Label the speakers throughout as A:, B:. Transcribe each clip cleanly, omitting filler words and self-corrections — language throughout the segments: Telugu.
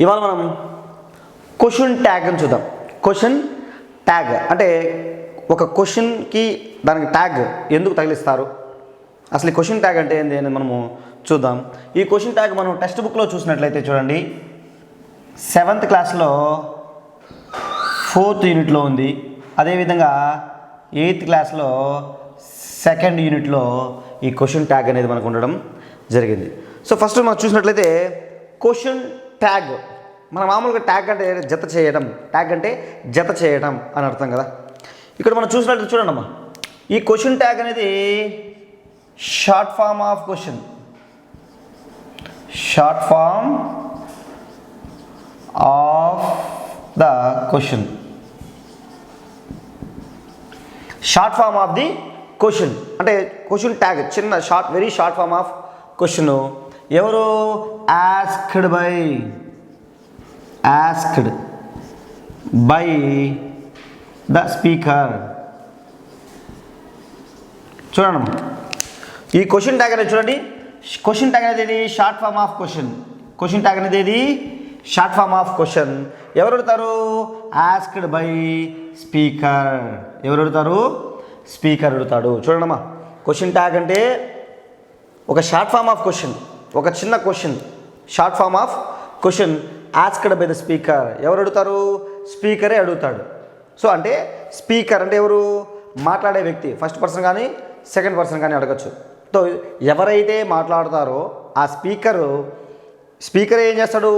A: ఇవాళ మనం క్వశ్చన్ ట్యాగ్ అని చూద్దాం. క్వశ్చన్ ట్యాగ్ అంటే ఒక క్వశ్చన్కి దానికి ట్యాగ్ ఎందుకు తగిలిస్తారు, అసలు ఈ క్వశ్చన్ ట్యాగ్ అంటే ఏంటి అని మనము చూద్దాం. ఈ క్వశ్చన్ ట్యాగ్ మనం టెక్స్ట్ బుక్లో చూసినట్లయితే చూడండి, 7th క్లాస్లో 4th యూనిట్లో ఉంది. అదేవిధంగా 8th క్లాస్లో 2nd యూనిట్లో ఈ క్వశ్చన్ ట్యాగ్ అనేది మనకు ఉండడం జరిగింది. సో ఫస్ట్ మనం చూసినట్లయితే క్వశ్చన్ ట్యాగ్, మన మామూలుగా ట్యాగ్ అంటే జత చేయడం, ట్యాగ్ అంటే జత చేయడం అని అర్థం కదా. ఇక్కడ మనం చూసినట్లయితే చూడండి అమ్మా, ఈ క్వశ్చన్ ట్యాగ్ అనేది short form of question, short form of the question, short form of the question అంటే క్వశ్చన్ ట్యాగ్ చిన్న short, very short form of question. ఎవరు? Asked by the speaker. చూడండి ఈ క్వశ్చన్ ట్యాగ్ అనేది చూడండి, క్వశ్చన్ ట్యాగ్ అనేది short form of question, question tag అనేది షార్ట్ ఫామ్ ఆఫ్ క్వశ్చన్. ఎవరు అడుగుతారు? Asked by speaker. ఎవరు అడుగుతారు? స్పీకర్ అడుగుతాడు. చూడండమ్మా, క్వశ్చన్ ట్యాగ్ అంటే ఒక షార్ట్ ఫామ్ ఆఫ్ క్వశ్చన్, ఒక చిన్న question, short form of question asked by the speaker. ఎవరు అడుగుతారు? స్పీకరే అడుగుతాడు. సో అంటే స్పీకర్ అంటే ఎవరు? మాట్లాడే వ్యక్తి, ఫస్ట్ పర్సన్ కానీ సెకండ్ పర్సన్ కానీ అడగచ్చు. సో ఎవరైతే మాట్లాడతారో ఆ స్పీకర్ ఏం చేస్తాడు?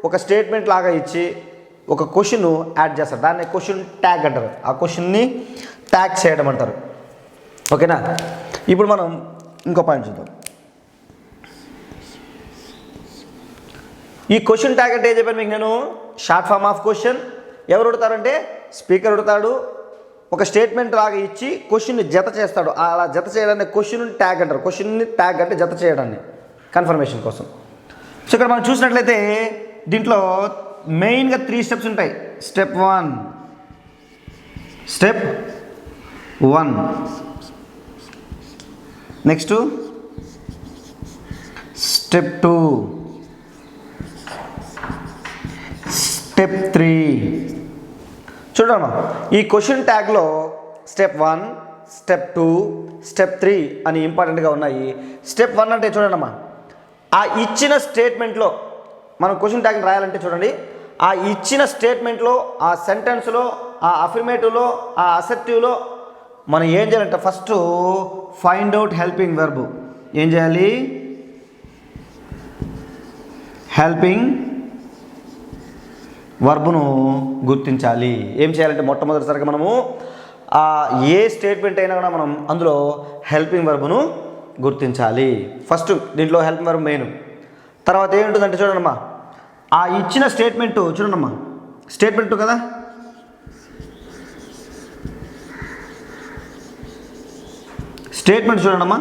A: ఒక స్టేట్మెంట్ లాగా ఇచ్చి ఒక క్వశ్చన్ యాడ్ చేస్తాడు, దాన్ని క్వశ్చన్ ట్యాగ్ అంటారు. ఆ క్వశ్చన్ని ట్యాగ్ చేయడం అంటారు. ఓకేనా? ఇప్పుడు మనం ఇంకో పాయింట్ చూద్దాం. ఈ క్వశ్చన్ ట్యాగ్ అంటే ఏం చెప్పాను మీకు నేను? Short form of question. ఎవరు అడుగుతారంటే స్పీకర్ అడుగుతాడు, ఒక స్టేట్మెంట్ లాగా ఇచ్చి క్వశ్చన్ని జత చేస్తాడు. అలా జత చేయడాన్ని క్వశ్చన్ ట్యాగ్ అంటారు. క్వశ్చన్ని ట్యాగ్ అంటే జత చేయడాన్ని, కన్ఫర్మేషన్ కోసం. సో ఇక్కడ మనం చూసినట్లయితే దీంట్లో మెయిన్గా 3 స్టెప్స్ ఉంటాయి. Step 1, next step 2, step 3. చూడమ్మా, ఈ క్వశ్చన్ ట్యాగ్లో స్టెప్ 1, స్టెప్ 2, స్టెప్ 3 అని ఇంపార్టెంట్గా ఉన్నాయి. స్టెప్ 1 అంటే చూడండమ్మా, ఆ ఇచ్చిన స్టేట్మెంట్లో మనం క్వశ్చన్ ట్యాగ్ని రాయాలంటే చూడండి, ఆ ఇచ్చిన స్టేట్మెంట్లో, ఆ సెంటెన్స్లో, ఆ అఫర్మేటివ్లో, ఆ అసెప్టివ్లో మనం ఏం చేయాలంటే first find out helping verb. ఏం చేయాలి? హెల్పింగ్ వర్బ్ను గుర్తించాలి. ఏం చేయాలంటే మొట్టమొదటిసారిగా మనము ఏ స్టేట్మెంట్ అయినా కూడా మనం అందులో హెల్పింగ్ వర్బ్ను గుర్తించాలి. ఫస్ట్ దీంట్లో హెల్పింగ్ వర్బ్ మెయిన్. తర్వాత ఏముంటుందంటే చూడండమ్మా, ఆ ఇచ్చిన స్టేట్మెంటు చూడండమ్మా, స్టేట్మెంట్ కదా, స్టేట్మెంట్ చూడండమ్మా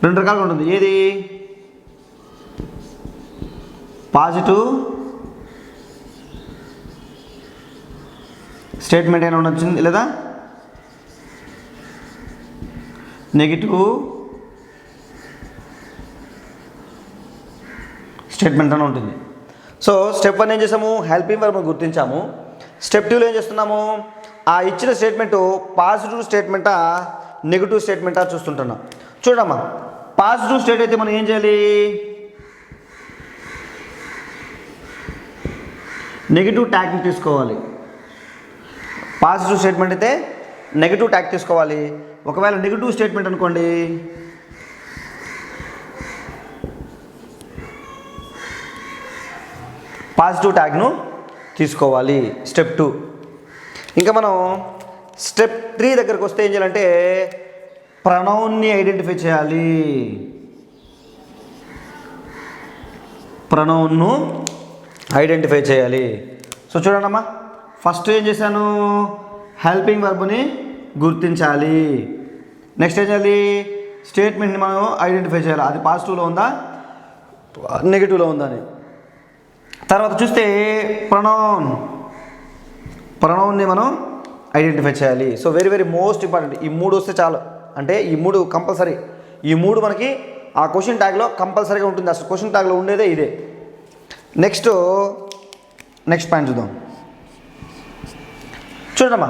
A: 2 రకాలుగా ఉంటుంది. ఏది? పాజిటివ్ స్టేట్మెంట్ అయినా ఉండొచ్చు, లేదా నెగిటివ్ స్టేట్మెంట్ అని ఉంటుంది. సో స్టెప్ 1 ఏం చేసాము? హెల్పింగ్ వర్బ్ గుర్తించాము. స్టెప్ 2లో ఏం చేస్తున్నాము? ఆ ఇచ్చిన స్టేట్మెంటు పాజిటివ్ స్టేట్మెంటా నెగిటివ్ స్టేట్మెంటా చూస్తుంటున్నాం. చూడమ్మా, పాజిటివ్ స్టేట్ అయితే మనం ఏం చేయాలి? నెగిటివ్ ట్యాగ్ని తీసుకోవాలి. పాజిటివ్ స్టేట్మెంట్ అయితే నెగిటివ్ ట్యాగ్ తీసుకోవాలి. ఒకవేళ నెగిటివ్ స్టేట్మెంట్ అనుకోండి, పాజిటివ్ ట్యాగ్ను తీసుకోవాలి. స్టెప్ 2. ఇంకా మనం స్టెప్ 3 దగ్గరకు వస్తే ఏం చేయాలంటే ప్రొనౌన్ని ఐడెంటిఫై చేయాలి. ప్రొనౌన్ను ఐడెంటిఫై చేయాలి. సో చూడండమ్మా, ఫస్ట్ ఏం చేశాను? హెల్పింగ్ వర్బ్ని గుర్తించాలి. నెక్స్ట్ ఏం చేయాలి? స్టేట్మెంట్ని మనం ఐడెంటిఫై చేయాలి, అది పాజిటివ్లో ఉందా నెగిటివ్లో ఉందా అని. తర్వాత చూస్తే ప్రొనౌన్ని మనం ఐడెంటిఫై చేయాలి. So very very most important. ఈ 3 వస్తే చాలు, అంటే ఈ 3 కంపల్సరీ. ఈ 3 మనకి ఆ క్వశ్చన్ ట్యాగ్లో కంపల్సరీగా ఉంటుంది. అసలు క్వశ్చన్ ట్యాగ్లో ఉండేదే ఇదే. నెక్స్ట్ పాయింట్ చూద్దాం. చూడమ్మా,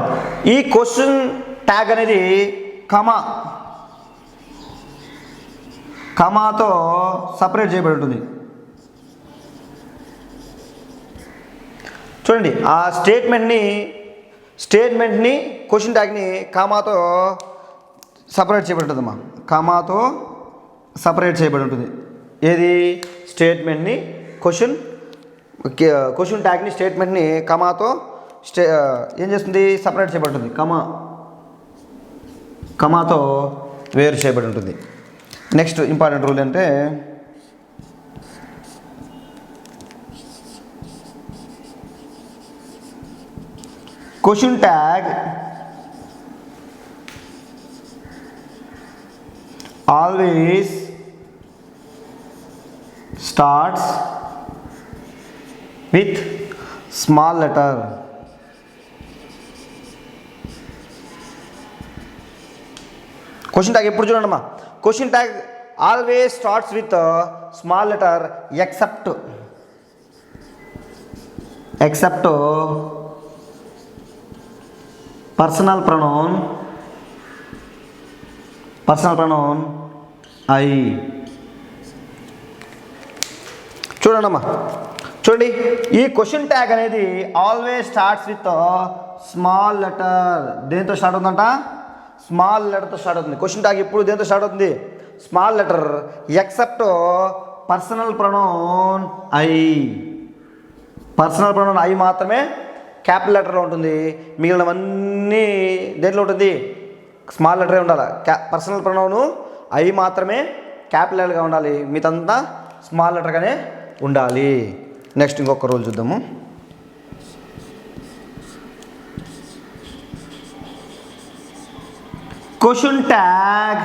A: ఈ క్వశ్చన్ ట్యాగ్ అనేది కమాతో సపరేట్ చేయబడి ఉంటుంది. చూడండి, ఆ స్టేట్మెంట్ని క్వశ్చన్ ట్యాగ్ని కామాతో సపరేట్ చేయబడి ఉంటుందమ్మా. కామాతో సపరేట్ చేయబడి ఉంటుంది. ఏది? స్టేట్మెంట్ని క్వశ్చన్ ట్యాగ్ని స్టేట్మెంట్ని కమాతో ఏం చేస్తుంది? సపరేట్ చేయబడి ఉంటుంది. కమాతో వేరు చేయబడి ఉంటుంది. నెక్స్ట్ ఇంపార్టెంట్ రూల్ అంటే question tag always starts with small letter. Question tag ఎప్పుడు చూడండి, question tag always starts with small letter except personal pronoun I. చూడండి, ఈ క్వశ్చన్ ట్యాగ్ అనేది always starts with small letter. దేంతో స్టార్ట్ అవుతుందంట? స్మాల్ లెటర్తో స్టార్ట్ అవుతుంది. క్వశ్చన్ ట్యాగ్ ఎప్పుడు దేంతో స్టార్ట్ అవుతుంది? Small letter except personal pronoun I. Personal pronoun I మాత్రమే క్యాపిటల్ లెటర్లో ఉంటుంది. మిగిలినవన్నీ దేంట్లో ఉంటుంది? స్మాల్ లెటరే ఉండాలి. పర్సనల్ ప్రొనౌన్ ఐ మాత్రమే క్యాపిటల్గా ఉండాలి. మిగతా స్మాల్ లెటర్గానే ఉండాలి. నెక్స్ట్ ఇంకొక రూల్ చూద్దాము. Question tag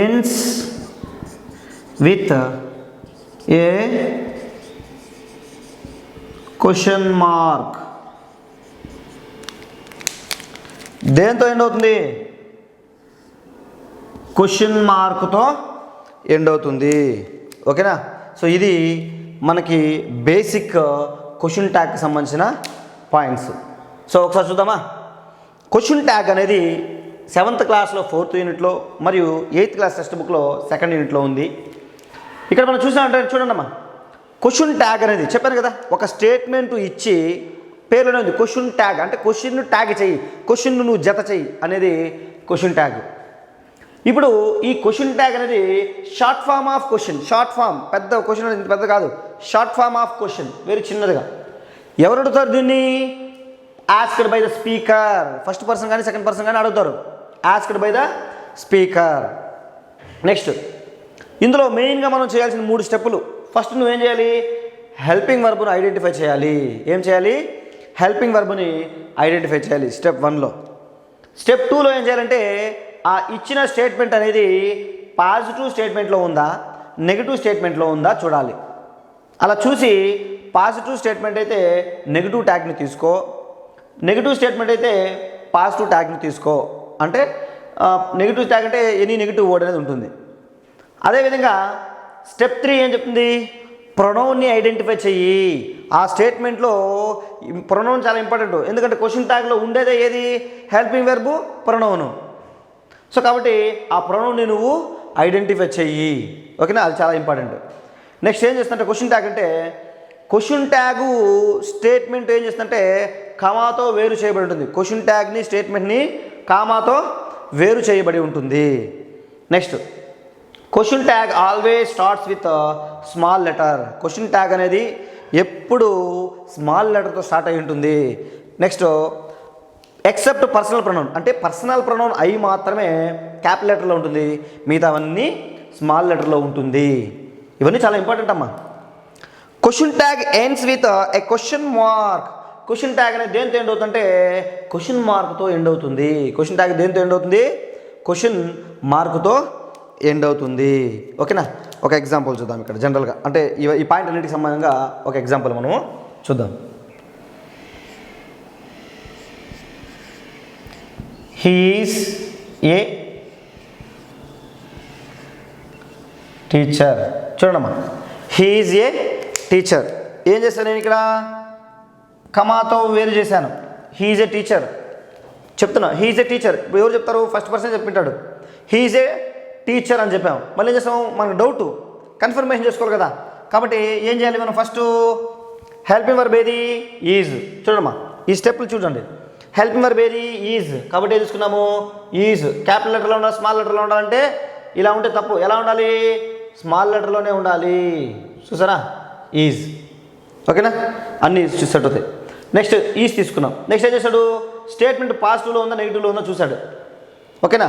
A: ends with a question mark. దేంతో ఎండ్ అవుతుంది? క్వశ్చన్ మార్క్తో ఎండ్ అవుతుంది. ఓకేనా? సో ఇది మనకి బేసిక్ క్వశ్చన్ ట్యాగ్కి సంబంధించిన పాయింట్స్. సో ఒకసారి చూద్దామా. క్వశ్చన్ ట్యాగ్ అనేది 7th క్లాస్లో 4th యూనిట్లో మరియు 8th క్లాస్ టెక్స్ట్ బుక్లో 2nd యూనిట్లో ఉంది. ఇక్కడ మనం చూసామంటే చూడండి అమ్మా, క్వశ్చన్ ట్యాగ్ అనేది చెప్పాను కదా, ఒక స్టేట్మెంట్ ఇచ్చి పేరులోనే ఉంది క్వశ్చన్ ట్యాగ్. అంటే క్వశ్చన్ను ట్యాగ్ చేయి, క్వశ్చన్ను నువ్వు జత చేయి అనేది క్వశ్చన్ ట్యాగ్. ఇప్పుడు ఈ క్వశ్చన్ ట్యాగ్ అనేది short form of question. Short form, పెద్ద క్వశ్చన్ అనేది పెద్ద కాదు, short form of question, very చిన్నదిగా. ఎవరు అడుగుతారు దీన్ని? Asked by the speaker. First person కానీ సెకండ్ పర్సన్ కానీ అడుగుతారు. Asked by the speaker. Next ఇందులో మెయిన్గా మనం చేయాల్సిన 3 స్టెప్పులు. ఫస్ట్ నువ్వేం చేయాలి? హెల్పింగ్ వర్బ్ను ఐడెంటిఫై చేయాలి. ఏం చేయాలి? హెల్పింగ్ వర్బ్ని ఐడెంటిఫై చేయాలి స్టెప్ 1లో. స్టెప్ 2లో ఏం చేయాలంటే ఆ ఇచ్చిన స్టేట్మెంట్ అనేది పాజిటివ్ స్టేట్మెంట్లో ఉందా, నెగిటివ్ స్టేట్మెంట్లో ఉందా చూడాలి. అలా చూసి పాజిటివ్ స్టేట్మెంట్ అయితే నెగిటివ్ ట్యాగ్ని తీసుకో, నెగిటివ్ స్టేట్మెంట్ అయితే పాజిటివ్ ట్యాగ్ని తీసుకో. అంటే నెగిటివ్ ట్యాగ్ అంటే ఎనీ నెగిటివ్ వర్డ్ అనేది ఉంటుంది. అదేవిధంగా స్టెప్ 3 ఏం చెప్తుంది? ప్రొనౌన్ని ఐడెంటిఫై చెయ్యి. ఆ స్టేట్మెంట్లో ప్రొనౌన్ చాలా ఇంపార్టెంట్. ఎందుకంటే క్వశ్చన్ ట్యాగ్లో ఉండేదే ఏది? Helping verb, pronoun. సో కాబట్టి ఆ ప్రొనౌన్ని నువ్వు ఐడెంటిఫై చెయ్యి. ఓకేనా? అది చాలా ఇంపార్టెంట్. నెక్స్ట్ ఏం చేస్తుంటే క్వశ్చన్ ట్యాగ్ అంటే క్వశ్చన్ ట్యాగు స్టేట్మెంట్ ఏం చేస్తుందంటే కామాతో వేరు చేయబడి ఉంటుంది. క్వశ్చన్ ట్యాగ్ని స్టేట్మెంట్ని కామాతో వేరు చేయబడి ఉంటుంది. Next question tag always starts with small letter. Question tag అనేది ఎప్పుడు స్మాల్ లెటర్తో స్టార్ట్ అయి ఉంటుంది. నెక్స్ట్ ఎక్సెప్ట్ పర్సనల్ ప్రొనౌన్, అంటే పర్సనల్ ప్రొనౌన్ ఐ మాత్రమే క్యాపిటల్ లెటర్లో ఉంటుంది, మిగతావన్నీ స్మాల్ లెటర్లో ఉంటుంది. ఇవన్నీ చాలా ఇంపార్టెంట్ అమ్మా. Question tag ends with a question mark. Question tag అనేది దేంతో ఎండ్ అవుతుందంటే క్వశ్చన్ మార్క్తో ఎండ్ అవుతుంది. క్వశ్చన్ ట్యాగ్ దేంతో ఎండ్ అవుతుంది? క్వశ్చన్ మార్క్తో ఎండ్ అవుతుంది. ఓకేనా? ఒక ఎగ్జాంపుల్ చూద్దాం ఇక్కడ జనరల్గా. అంటే ఈ పాయింట్ అన్నిటికి సంబంధంగా ఒక ఎగ్జాంపుల్ మనము చూద్దాం. He is a teacher. చూడమ్మా, హీ ఈజ్ ఏ టీచర్. ఏం చేశాను నేను ఇక్కడ? కమాతో వేరు చేశాను. హీ ఈజ్ ఏ టీచర్ చెప్తున్నా. He is a teacher. ఇప్పుడు ఎవరు చెప్తారు? ఫస్ట్ పర్సన్ చెప్పింటాడు. హీ ఈజ్ ఏ టీచర్ అని చెప్పాము. మళ్ళీ ఏం చేస్తాము? మనకు డౌట్ కన్ఫర్మేషన్ చేసుకోవాలి కదా. కాబట్టి ఏం చేయాలి మనం? ఫస్ట్ హెల్పింగ్ వర్బ్ ఏది? ఈజ్. చూడమ్మా, ఈ స్టెప్లు చూడండి. హెల్పింగ్ వర్బ్ ఏది? ఈజ్. కాబట్టి ఏం తీసుకున్నాము? ఈజ్. క్యాపిటల్ లెటర్లో ఉండాలి, స్మాల్ లెటర్లో ఉండాలంటే ఇలా ఉంటే తప్పు. ఎలా ఉండాలి? స్మాల్ లెటర్లోనే ఉండాలి. చూసారా? ఈజ్. ఓకేనా? అన్నీ చూసేట్టు అవుతాయి. నెక్స్ట్ ఈజ్ తీసుకున్నాం. నెక్స్ట్ ఏం చేశాడు? స్టేట్మెంట్ పాజిటివ్లో ఉందా నెగిటివ్లో ఉందా చూశాడు. ఓకేనా?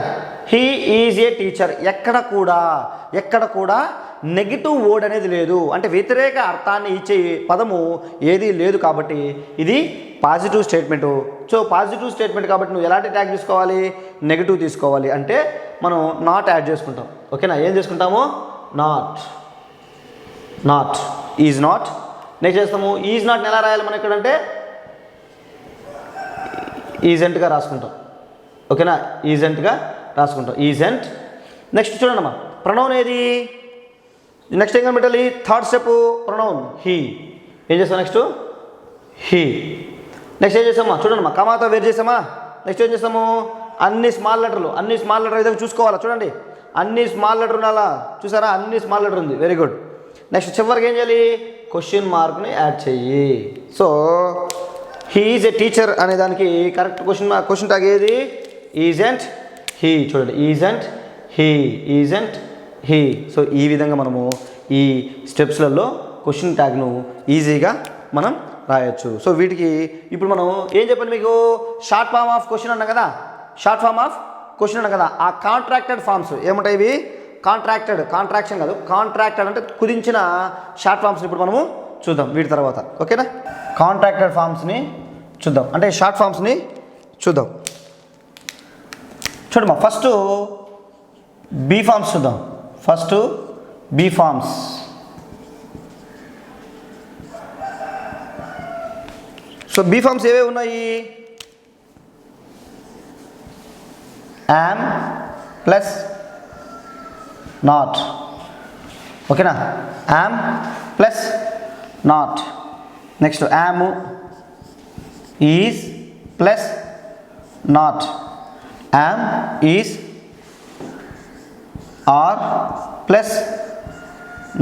A: He is a teacher. ఎక్కడ కూడా నెగిటివ్ వర్డ్ అనేది లేదు, అంటే వ్యతిరేక అర్థాన్ని ఇచ్చే పదము ఏది లేదు. కాబట్టి ఇది positive statement. So positive statement కాబట్టి నువ్వు ఎలాంటి ట్యాగ్ తీసుకోవాలి? నెగిటివ్ తీసుకోవాలి. అంటే మనం నాట్ యాడ్ చేసుకుంటాం. ఓకేనా? ఏం చేసుకుంటాము? Not is not. నెక్స్ట్ చేస్తాము ఈజ్ నాట్ని ఎలా రాయాలి మనం ఇక్కడ అంటే ఈజెంట్గా రాసుకుంటాం. ఓకేనా? ఈజెంట్గా రాసుకుంటాం. ఈజెంట్. నెక్స్ట్ చూడండి అమ్మా, ప్రొనౌన్ ఏది? నెక్స్ట్ ఏం కనిపెట్టాలి? Third step pronoun he. ఏం చేస్తాం? Next he. నెక్స్ట్ ఏం చేస్తామా? చూడండి అమ్మా, కమాతో వేరు చేసామా. నెక్స్ట్ ఏం చేస్తాము? అన్ని స్మాల్ లెటర్లు విధంగా చూసుకోవాలా. చూడండి, అన్ని స్మాల్ లెటర్ ఉండాలా. చూసారా? అన్ని స్మాల్ లెటర్ ఉంది. Very good. నెక్స్ట్ చివరికి ఏం చేయాలి? క్వశ్చన్ మార్క్ని యాడ్ చెయ్యి. So he is a teacher అనే దానికి కరెక్ట్ క్వశ్చన్ ట్యాగ్ ఏది? Isn't he. చూడండి, ఈజెంట్ హీ. సో ఈ విధంగా మనము ఈ స్టెప్స్లలో క్వశ్చన్ ట్యాగ్ను ఈజీగా మనం రాయొచ్చు. సో వీటికి ఇప్పుడు మనం ఏం చెప్పాలి మీకు? షార్ట్ ఫామ్ ఆఫ్ క్వశ్చన్ అన్నా కదా. ఆ కాంట్రాక్టెడ్ ఫామ్స్ ఏముంటాయి? ఇవి కాంట్రాక్షన్ కాదు, కాంట్రాక్టెడ్ అంటే కుదించిన షార్ట్ ఫామ్స్ని ఇప్పుడు మనము చూద్దాం వీటి తర్వాత. ఓకేనా? కాంట్రాక్టెడ్ ఫామ్స్ని చూద్దాం, అంటే షార్ట్ ఫామ్స్ని చూద్దాం. చూడమ్మా, ఫస్ట్ బీ ఫామ్స్ చూద్దాం. Be forms. So be forms ఏవే ఉన్నాయి? Am plus not. ఓకేనా? Am plus not. Next am, is plus not. Am, is, are plus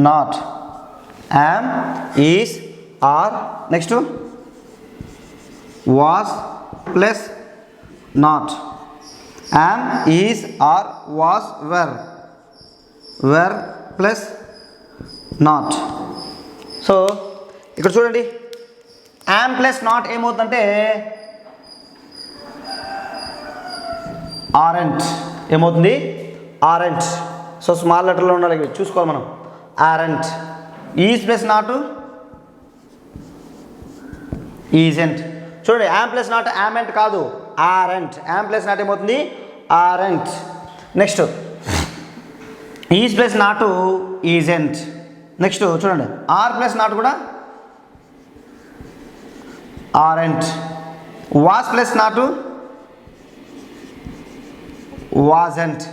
A: not. Am, is, are. Next was plus not. Am, is, are, was, were plus not. So ఇక్కడ చూడండి, యామ్ ప్లస్ నాట్ ఏమవుతుందంటే ఆరెంట్. ఏమవుతుంది? ఆరెంట్. సో స్మాల్ లెటర్లో ఉండాలి, చూసుకోవాలి మనం. Aren't. Is plus not isn't. చూడండి, యామ్ ప్లస్ నాట్ యామెంట్ కాదు, ఆరెంట్. యామ్ ప్లస్ నాట్ ఏమవుతుంది? Aren't. Next is plus not isn't. Next చూడండి, ఆర్ ప్లస్ నాట్ కూడా aren't. Was plus not wasn't.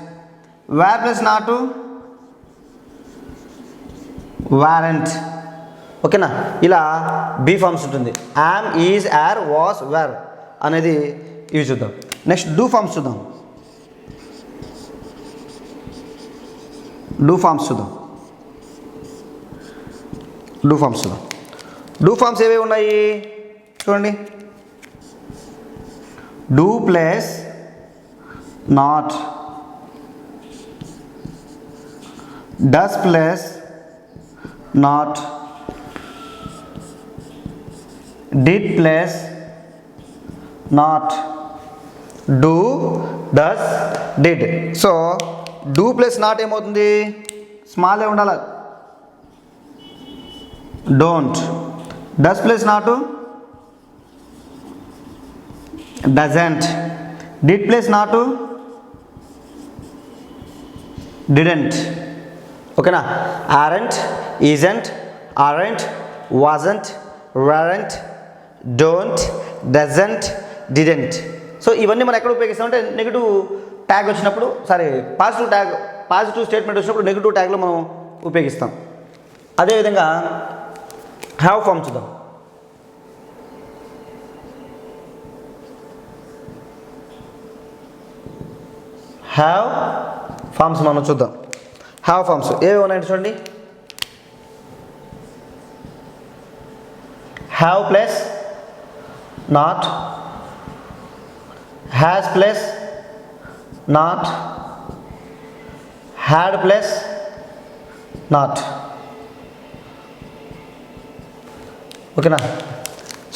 A: Were plus not weren't. ఓకేనా? ఇలా బీ ఫార్మ్స్ ఉంటుంది. Am, is, are, was, were అనేది ఇవి చూద్దాం. నెక్స్ట్ డూ ఫార్మ్స్ చూద్దాం. డూ ఫార్మ్స్ ఏవేవి ఉన్నాయి చూడండి. Do plus not, does plus not, did plus not, do, does, did. So do plus not ఏమవుతుంది? స్మాల్ ఏ ఉండాలి, don't. Does plus not doesn't. Did plus not didn't. ఓకేనా? Aren't, isn't, aren't, wasn't, weren't, don't, doesn't, didn't. So ఇవన్నీ మనం ఎక్కడ ఉపయోగిస్తామంటే నెగిటివ్ ట్యాగ్ వచ్చినప్పుడు, పాజిటివ్ స్టేట్మెంట్ వచ్చినప్పుడు నెగిటివ్ ట్యాగ్లో మనం ఉపయోగిస్తాం. అదేవిధంగా హ్యావ్ ఫామ్ చూద్దాం. హ్యావ్ ఫామ్స్ మనం చూద్దాం. హ్యావ్ ఫామ్స్ ఏవి ఉన్నాయంటే చూడండి. Have plus not, has plus not, had plus not. ఓకేనా?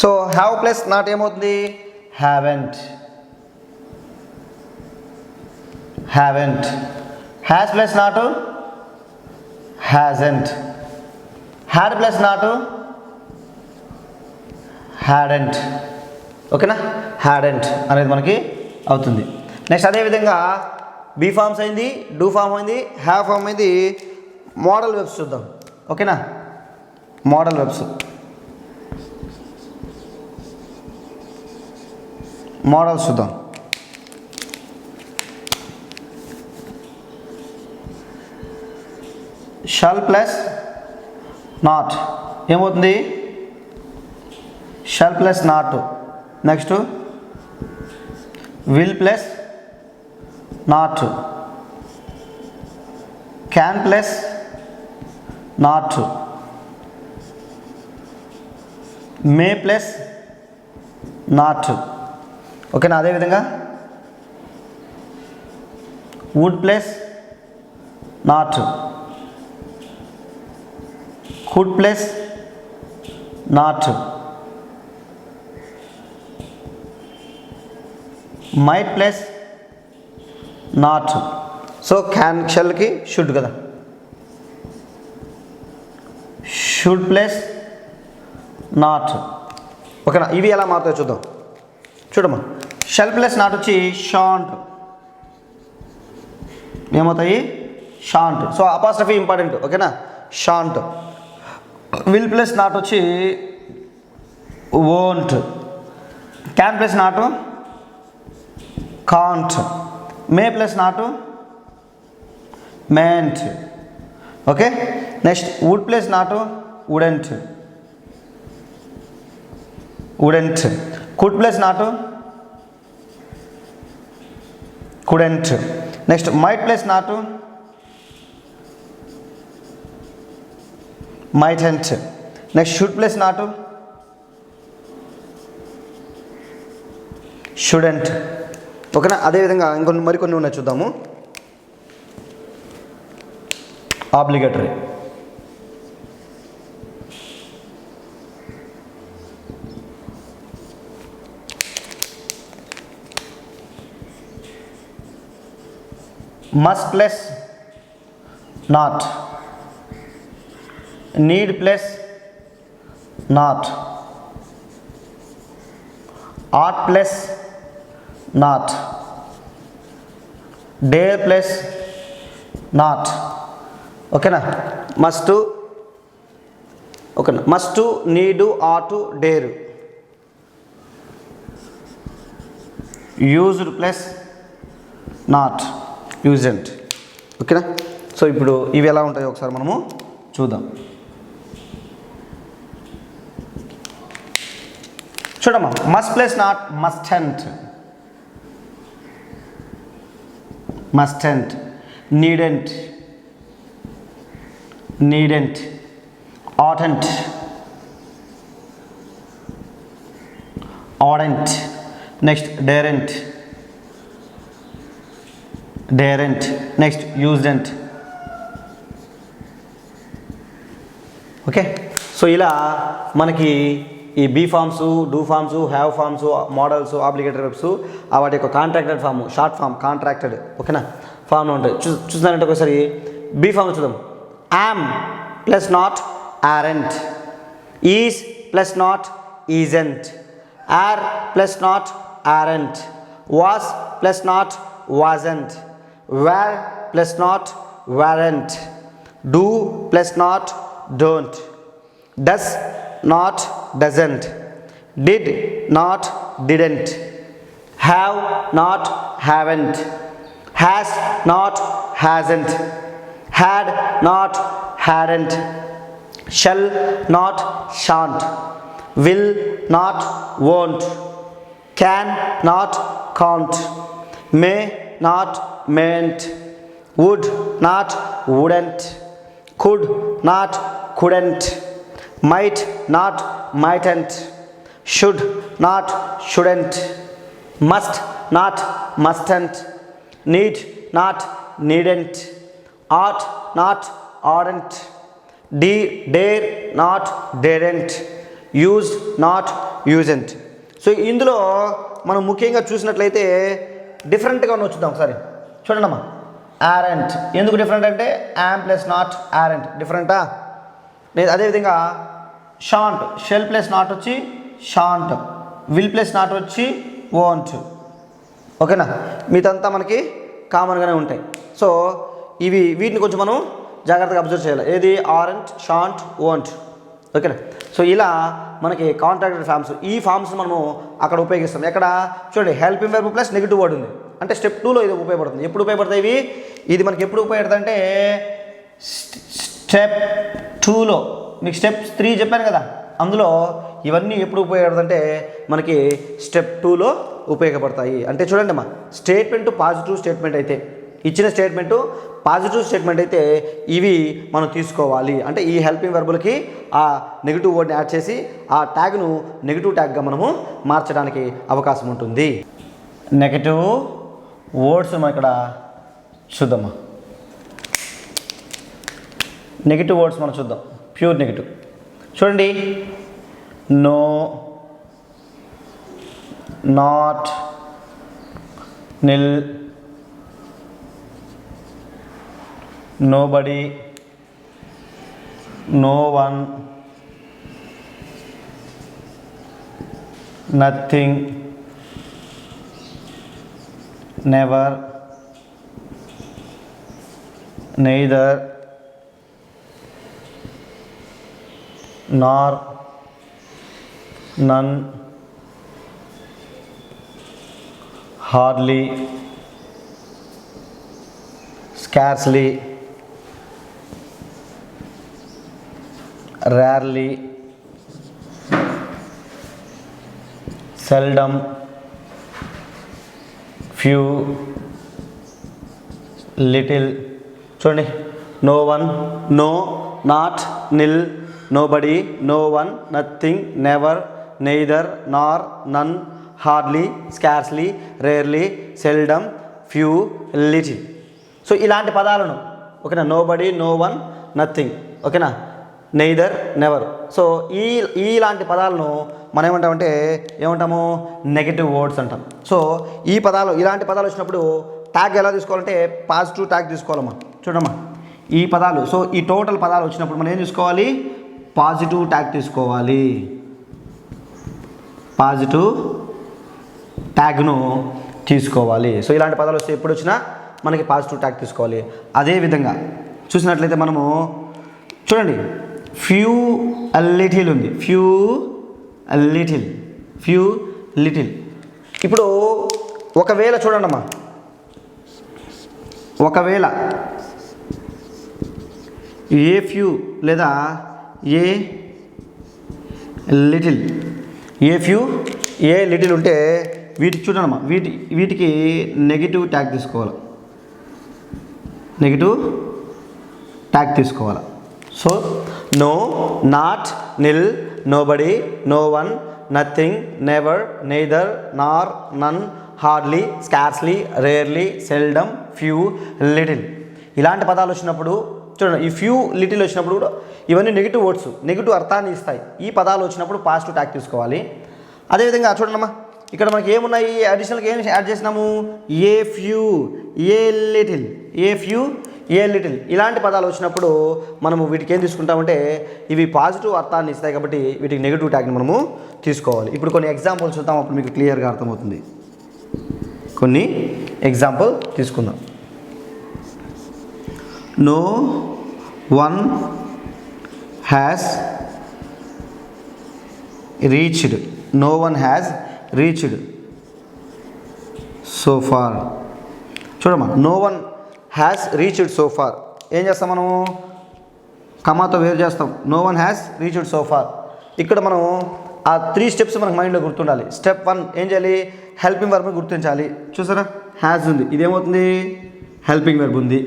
A: సో హ్యావ్ ప్లస్ నాట్ ఏమవుతుంది? Haven't. Haven't. Has plus not hasn't. Had plus not hadn't. ఓకేనా? హ్యాడెంట్ అనేది మనకి అవుతుంది. నెక్స్ట్ అదేవిధంగా బీ ఫామ్స్ అయింది, డూ ఫామ్ అయింది, హ్యావ్ ఫామ్ అయింది. మోడల్ వెబ్స్ చూద్దాం. ఓకేనా? Modal verbs. మోడల్స్ చూద్దాం. షల్ ప్లస్ నాట్ ఏమవుతుంది? Shall plus not. Next will plus not, can plus not, may plus not. ఓకేనా? అదేవిధంగా would plus not, could plus not, might plus not. So can షల్కి షుడ్ కదా, షుడ్ ప్లస్ నాట్. ఓకేనా? ఇవి ఎలా మారుతాయో చూద్దాం. చూడమ్మా, షల్ ప్లస్ నాట్ వచ్చి షాంట్ ఏమవుతాయి? షాంట్. So apostrophe important. ఓకేనా? షాంట్. విల్ ప్లస్ నాట్ వచ్చి won't. Can plus not can't. May plus not mayn't. Okay? Next would plus not wouldn't. Wouldn't. Could plus not couldn't. Next might plus not mightn't. Next should plus not shouldn't. ఓకేనా? అదేవిధంగా మరికొన్ని ఉన్నాయి చూద్దాము. Obligatory. Must plus not, need plus not, ought plus not, dare plus not. ఓకేనా? మస్ట్. ఓకేనా? Must, need, ought, dare. Used plus not usedn't. ఓకేనా? సో ఇప్పుడు ఇవి ఎలా ఉంటాయో ఒకసారి మనము చూద్దాం. చూడమ్మా, must plus not mustn't, mustn't. Needn't, needn't. Oughtn't, oughtn't. Next daren't, daren't. Next usedn't. Okay? So ఇలా మనకి ఈ be forms, do forms, have forms, modals, obligatory verbs, వాటి యొక్క contracted form, short form, contracted. ఓకేనా? ఫామ్లో ఉంటాయి. చూస్తున్నారంటే ఒకసారి బీ ఫామ్ చూద్దాం. Am plus not aren't, is plus not isn't, are plus not aren't, was plus not wasn't, were plus not weren't, do plus not don't, does not doesn't, did not didn't, have not haven't, has not hasn't, had not hadn't, shall not shan't, will not won't, can not can't, may not mayn't, would not wouldn't, could not couldn't, might not mightn't, should not shouldn't, must not mustn't, need not needn't, ought not oughtn't, dare not daren't, used not usedn't. So ఇందులో మనం ముఖ్యంగా చూసినట్లయితే డిఫరెంట్గా వచ్చుద్దాం ఒకసారి చూడండి అమ్మా. ఆరెంట్ ఎందుకు డిఫరెంట్ అంటే యామ్ ప్లస్ నాట్ ఆరెంట్ డిఫరెంటా. అదేవిధంగా షాంట్, షెల్ ప్లస్ నాట్ వచ్చి షాంట్, విల్ ప్లస్ నాట్ వచ్చి వోంట్. ఓకేనా, మీదంతా మనకి కామన్గానే ఉంటాయి. సో వీటిని కొంచెం మనం జాగ్రత్తగా అబ్జర్వ్ చేయాలి. ఏది ఆరెంట్, షాంట్, వోంట్. ఓకేనా, సో ఇలా మనకి కాంట్రాక్టెడ్ ఫామ్స్, ఈ ఫామ్స్ మనము అక్కడ ఉపయోగిస్తాం. ఎక్కడ చూడండి, helping verb plus negative word ఉంది అంటే స్టెప్ 2లో ఇది ఉపయోగపడుతుంది. ఎప్పుడు ఉపయోగపడతాయి ఇది మనకి ఎప్పుడు ఉపయోగపడుతుంది అంటే స్టెప్ 2లో. మీకు స్టెప్ 3 చెప్పాను కదా, అందులో ఇవన్నీ ఎప్పుడు ఉపయోగపడుతుంటే మనకి స్టెప్ 2లో ఉపయోగపడతాయి. అంటే చూడండి అమ్మా, స్టేట్మెంట్ పాజిటివ్ స్టేట్మెంట్ అయితే, ఇచ్చిన స్టేట్మెంటు పాజిటివ్ స్టేట్మెంట్ అయితే ఇవి మనం తీసుకోవాలి. అంటే ఈ హెల్పింగ్ వెర్బులకి ఆ నెగిటివ్ వర్డ్ని యాడ్ చేసి ఆ ట్యాగ్ను నెగిటివ్ ట్యాగ్గా మనము మార్చడానికి అవకాశం ఉంటుంది. నెగిటివ్ వర్డ్స్ మనం ఇక్కడ చూద్దామా. నెగిటివ్ వర్డ్స్ మనం చూద్దాం. ప్యూర్ నెగిటివ్ చూడండి, no, not, nil, nobody, no one, nothing, never, neither, nor, none, hardly, scarcely, rarely, seldom, few, little. చూడండి, no one, no, not, nil, nobody, no one, nothing, never, neither, nor, none, hardly, scarcely, rarely, seldom, few, little. So ఇలాంటి పదాలను ఓకేనా, నోబడి, నో వన్, నథింగ్, ఓకేనా, నెయిదర్, నెవర్. సో ఇలాంటి పదాలను మనం ఏమంటాము నెగటివ్ వర్డ్స్ అంటాం. సో ఈ పదాలు, ఇలాంటి పదాలు వచ్చినప్పుడు ట్యాగ్ ఎలా తీసుకోవాలంటే పాజిటివ్ ట్యాగ్ తీసుకోవాలమ్మా. చూడమ్మా, ఈ పదాలు, సో ఈ టోటల్ పదాలు వచ్చినప్పుడు మనం ఏం తీసుకోవాలి, పాజిటివ్ ట్యాగ్ తీసుకోవాలి. పాజిటివ్ ట్యాగ్ను తీసుకోవాలి. సో ఇలాంటి పదాలు వస్తే ఎప్పుడు వచ్చినా మనకి పాజిటివ్ ట్యాగ్ తీసుకోవాలి. అదేవిధంగా చూసినట్లయితే మనము చూడండి, ఫ్యూ లిటిల్ ఉంది, ఫ్యూ లిటిల్, ఫ్యూ లిటిల్. ఇప్పుడు ఒకవేళ చూడండి అమ్మా, ఒకవేళ ఏ ఫ్యూ లేదా a little, a few a little ఉంటే వీటికి చూడమ్మా, వీటికి నెగిటివ్ ట్యాగ్ తీసుకోవాలి, నెగిటివ్ ట్యాగ్ తీసుకోవాలి. So no, not, nil, nobody, no one, nothing, never, neither, nor, none, hardly, scarcely, rarely, seldom, few, little. ఇలాంటి పదాలు వచ్చినప్పుడు చూడండి, ఈ ఫ్యూ లిటిల్ వచ్చినప్పుడు కూడా ఇవన్నీ నెగిటివ్ వర్డ్స్, నెగిటివ్ అర్థాన్ని ఇస్తాయి. ఈ పదాలు వచ్చినప్పుడు పాజిటివ్ ట్యాగ్ తీసుకోవాలి. అదేవిధంగా చూడండమ్మా, ఇక్కడ మనకి ఏమున్నాయి, అడిషనల్గా ఏం యాడ్ చేసినాము, ఏ few, a little, a few, a little. ఇలాంటి పదాలు వచ్చినప్పుడు మనము వీటికి ఏం తీసుకుంటామంటే ఇవి పాజిటివ్ అర్థాన్ని ఇస్తాయి కాబట్టి వీటికి నెగిటివ్ ట్యాగ్ని మనము తీసుకోవాలి. ఇప్పుడు కొన్ని ఎగ్జాంపుల్స్ చూద్దాం, అప్పుడు మీకు క్లియర్గా అర్థమవుతుంది. కొన్ని ఎగ్జాంపుల్ తీసుకుందాం. No one has reached, no one has reached so far. చూడమ్మా, no one has reached so far. ఏం చేస్తాం మనము, కమాతో వేరు చేస్తాం. No one has reached so far. ఇక్కడ మనం ఆ 3 స్టెప్స్ మనకు మైండ్లో గుర్తుండాలి. స్టెప్ 1 ఏం చేయాలి? హెల్పింగ్ వర్బ్ని గుర్తించాలి. చూసారా, హ్యాస్ ఉంది, ఇదేమవుతుంది? హెల్పింగ్ వర్బ్ ఉంది.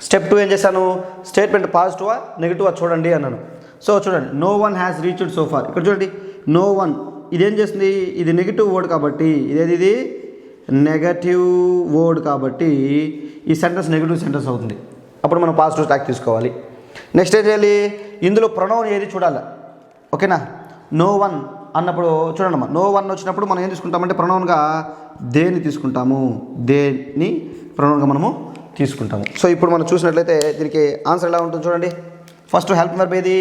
A: స్టెప్ 2 ఏం చేశాను? స్టేట్మెంట్ పాజిటివా నెగిటివా చూడండి అన్నాను. సో చూడండి, no one has reached so far. ఇక్కడ చూడండి, నో వన్ ఇదేం చేస్తుంది? ఇది నెగిటివ్ వర్డ్ కాబట్టి, ఇది నెగటివ్ వర్డ్ కాబట్టి ఈ సెంటెన్స్ నెగిటివ్ సెంటెన్స్ అవుతుంది. అప్పుడు మనం పాజిటివ్ ట్యాగ్ తీసుకోవాలి. నెక్స్ట్ ఏం చేయాలి? ఇందులో ప్రొనౌన్ ఏది చూడాలి. ఓకేనా? నో వన్ అన్నప్పుడు చూడండి అమ్మా, నో వన్ వచ్చినప్పుడు మనం ఏం తీసుకుంటామంటే ప్రొనౌన్గా దేని తీసుకుంటాము, దేని ప్రొనౌన్గా మనము తీసుకుంటాము. సో ఇప్పుడు మనం చూసినట్లయితే దీనికి ఆన్సర్ ఎలా ఉంటుంది చూడండి. ఫస్ట్ హెల్పింగ్ వర్బ్ ఏది?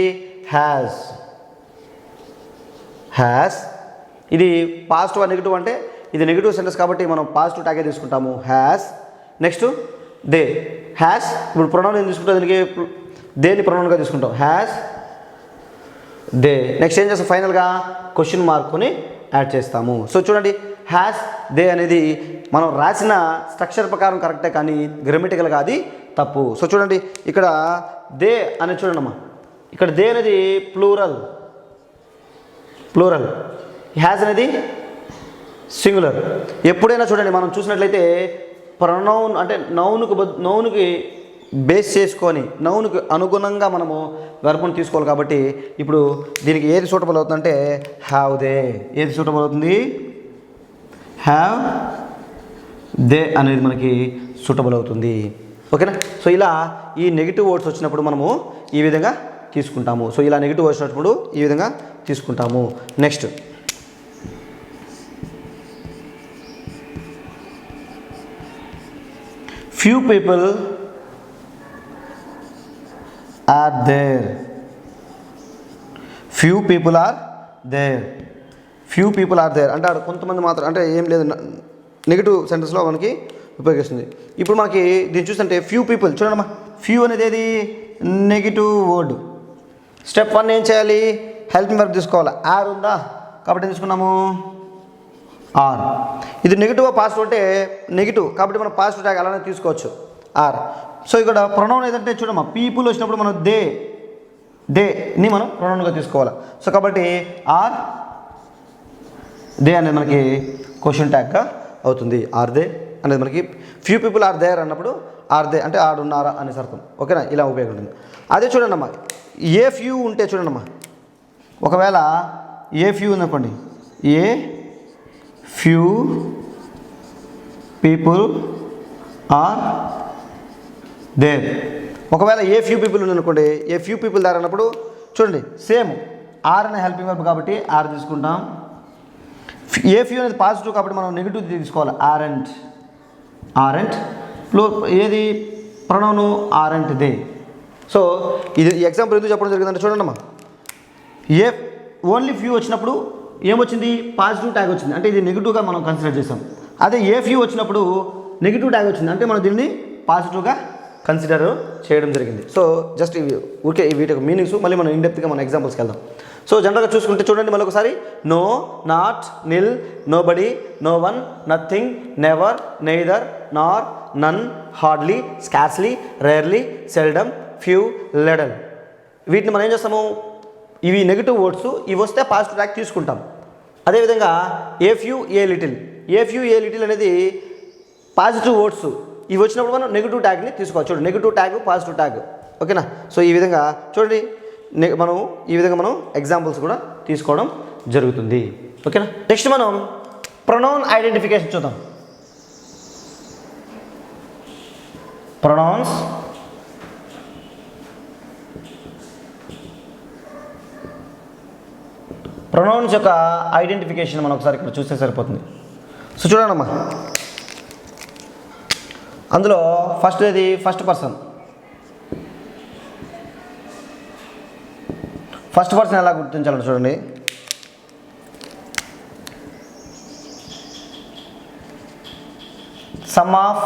A: హ్యాస్. హ్యాస్ ఇది పాజిటివ్ నెగిటివ్ అంటే ఇది నెగిటివ్ సెంటెన్స్ కాబట్టి మనం పాజిటివ్ ట్యాగే తీసుకుంటాము, హ్యాస్. Next they. హ్యాస్ ఇప్పుడు ప్రొనౌన్ ఏం తీసుకుంటాం? దీనికి దేని ప్రొనౌన్గా తీసుకుంటాం, హ్యాస్ దే. నెక్స్ట్ ఏం చేస్తాం? ఫైనల్గా క్వశ్చన్ మార్క్ని యాడ్ చేస్తాము. సో చూడండి, హ్యాస్ దే అనేది మనం రాసిన స్ట్రక్చర్ ప్రకారం కరెక్టే కానీ గ్రామటికల్గా అది తప్పు. సో చూడండి, ఇక్కడ దే అనేది చూడండి అమ్మా, ఇక్కడ దే అనేది ప్లూరల్, హ్యాస్ అనేది సింగులర్. ఎప్పుడైనా చూడండి మనం చూసినట్లయితే ప్రొనౌన్ అంటే నౌన్కి బేస్ చేసుకొని నౌన్కి అనుగుణంగా మనము వర్బును తీసుకోవాలి. కాబట్టి ఇప్పుడు దీనికి ఏది సూటబుల్ అవుతుందంటే హ్యావ్ దే. ఏది సూటబుల్ అవుతుంది? హ్యావ్ దే అనేది మనకి సూటబుల్ అవుతుంది. ఓకేనా? సో ఇలా ఈ నెగిటివ్ వర్డ్స్ వచ్చినప్పుడు మనము ఈ విధంగా తీసుకుంటాము. సో ఇలా నెగిటివ్ వర్డ్స్ వచ్చినప్పుడు ఈ విధంగా తీసుకుంటాము. Next few people are there. Few people are there. Few people are there అంటే కొంతమంది మాత్రం, అంటే ఏం లేదు, నెగిటివ్ సెంటెన్స్లో మనకి ఉపయోగిస్తుంది. ఇప్పుడు మనకి దీన్ని చూస్తుంటే ఫ్యూ పీపుల్ చూడమ్మా, ఫ్యూ అనేది ఏది? Negative word. స్టెప్ 1 ఏం చేయాలి? హెల్పింగ్ వర్బ్ తీసుకోవాలి. ఆర్ ఉందా కాబట్టి ఏం తీసుకున్నాము? ఆర్. ఇది నెగిటివ్ పాజిటివ్ అంటే నెగిటివ్ కాబట్టి మనం పాజిటివ్ ట్యాగ్ అలానే తీసుకోవచ్చు, ఆర్. సో ఇక్కడ ప్రొనౌన్ ఏదంటే చూడమ్మా, పీపుల్ వచ్చినప్పుడు మనం దేని మనం ప్రొనౌన్గా తీసుకోవాలి. సో కాబట్టి ఆర్ దే అనేది మనకి క్వశ్చన్ ట్యాగ్గా అవుతుంది. ఆర్ దే అనేది మనకి ఫ్యూ పీపుల్ ఆర్ దేర్ అన్నప్పుడు ఆర్ దే అంటే ఆడున్నారా అనేసి అర్థం. ఓకేనా? ఇలా ఉపయోగం ఉంటుంది. అదే చూడండి అమ్మా, ఏ ఫ్యూ ఉంటే చూడండి అమ్మా, ఒకవేళ ఏ ఫ్యూ ఉందనుకోండి, a few people are there. ఒకవేళ ఏ ఫ్యూ పీపుల్ ఉందనుకోండి, ఏ ఫ్యూ పీపుల్ దేర్ అన్నప్పుడు చూడండి సేమ్ ఆర్ అనే హెల్పింగ్ వర్బ్ కాబట్టి ఆర్ తీసుకుంటాం. ఏ ఫ్యూ అనేది పాజిటివ్ కాబట్టి మనం నెగిటివ్ తీసుకోవాలి, ఆరెంట్. ఏది ప్రొనౌను? Aren't they. సో ఇది ఎగ్జాంపుల్ ఎందుకు చెప్పడం జరిగిందంటే చూడండి అమ్మా, ఏ ఓన్లీ ఫ్యూ వచ్చినప్పుడు ఏమొచ్చింది? పాజిటివ్ ట్యాగ్ వచ్చింది, అంటే ఇది నెగిటివ్గా మనం కన్సిడర్ చేసాం. అదే ఏ ఫ్యూ వచ్చినప్పుడు నెగిటివ్ ట్యాగ్ వచ్చింది, అంటే మనం దీన్ని పాజిటివ్గా కన్సిడర్ చేయడం జరిగింది. సో జస్ట్ ఊరికే వీటి మీనింగ్స్ మళ్ళీ మనం ఇన్డెప్త్గా మన ఎగ్జాంపుల్స్కి వెళ్దాం. సో జనరల్గా చూసుకుంటే చూడండి మళ్ళీ ఒకసారి, no, not, nil, nobody, no one, nothing, never, neither, nor, none, hardly, scarcely, rarely, seldom, few, little. వీటిని మనం ఏం చేస్తాము? ఇవి నెగిటివ్ వర్డ్స్, ఇవి వస్తే పాజిటివ్ ట్యాగ్ తీసుకుంటాం. అదేవిధంగా ఏ few, a little. A few, a little అనేది పాజిటివ్ వర్డ్స్, ఇవి వచ్చినప్పుడు మనం నెగిటివ్ ట్యాగ్ని తీసుకోవచ్చు. చూడండి, నెగిటివ్ ట్యాగ్, పాజిటివ్ ట్యాగ్. ఓకేనా? సో ఈ విధంగా చూడండి, ఈ విధంగా మనం ఎగ్జాంపుల్స్ కూడా తీసుకోవడం జరుగుతుంది. ఓకేనా? నెక్స్ట్ మనం ప్రొనౌన్ ఐడెంటిఫికేషన్ చూద్దాం. ప్రొనౌన్స్ యొక్క ఐడెంటిఫికేషన్ మనం ఒకసారి ఇక్కడ చూస్తే సరిపోతుంది. సో చూడండి అమ్మా, అందులో ఫస్ట్ ఏది? First person. ఫస్ట్ పర్సన్ ఎలా గుర్తించాలంటే చూడండి, సమ్ ఆఫ్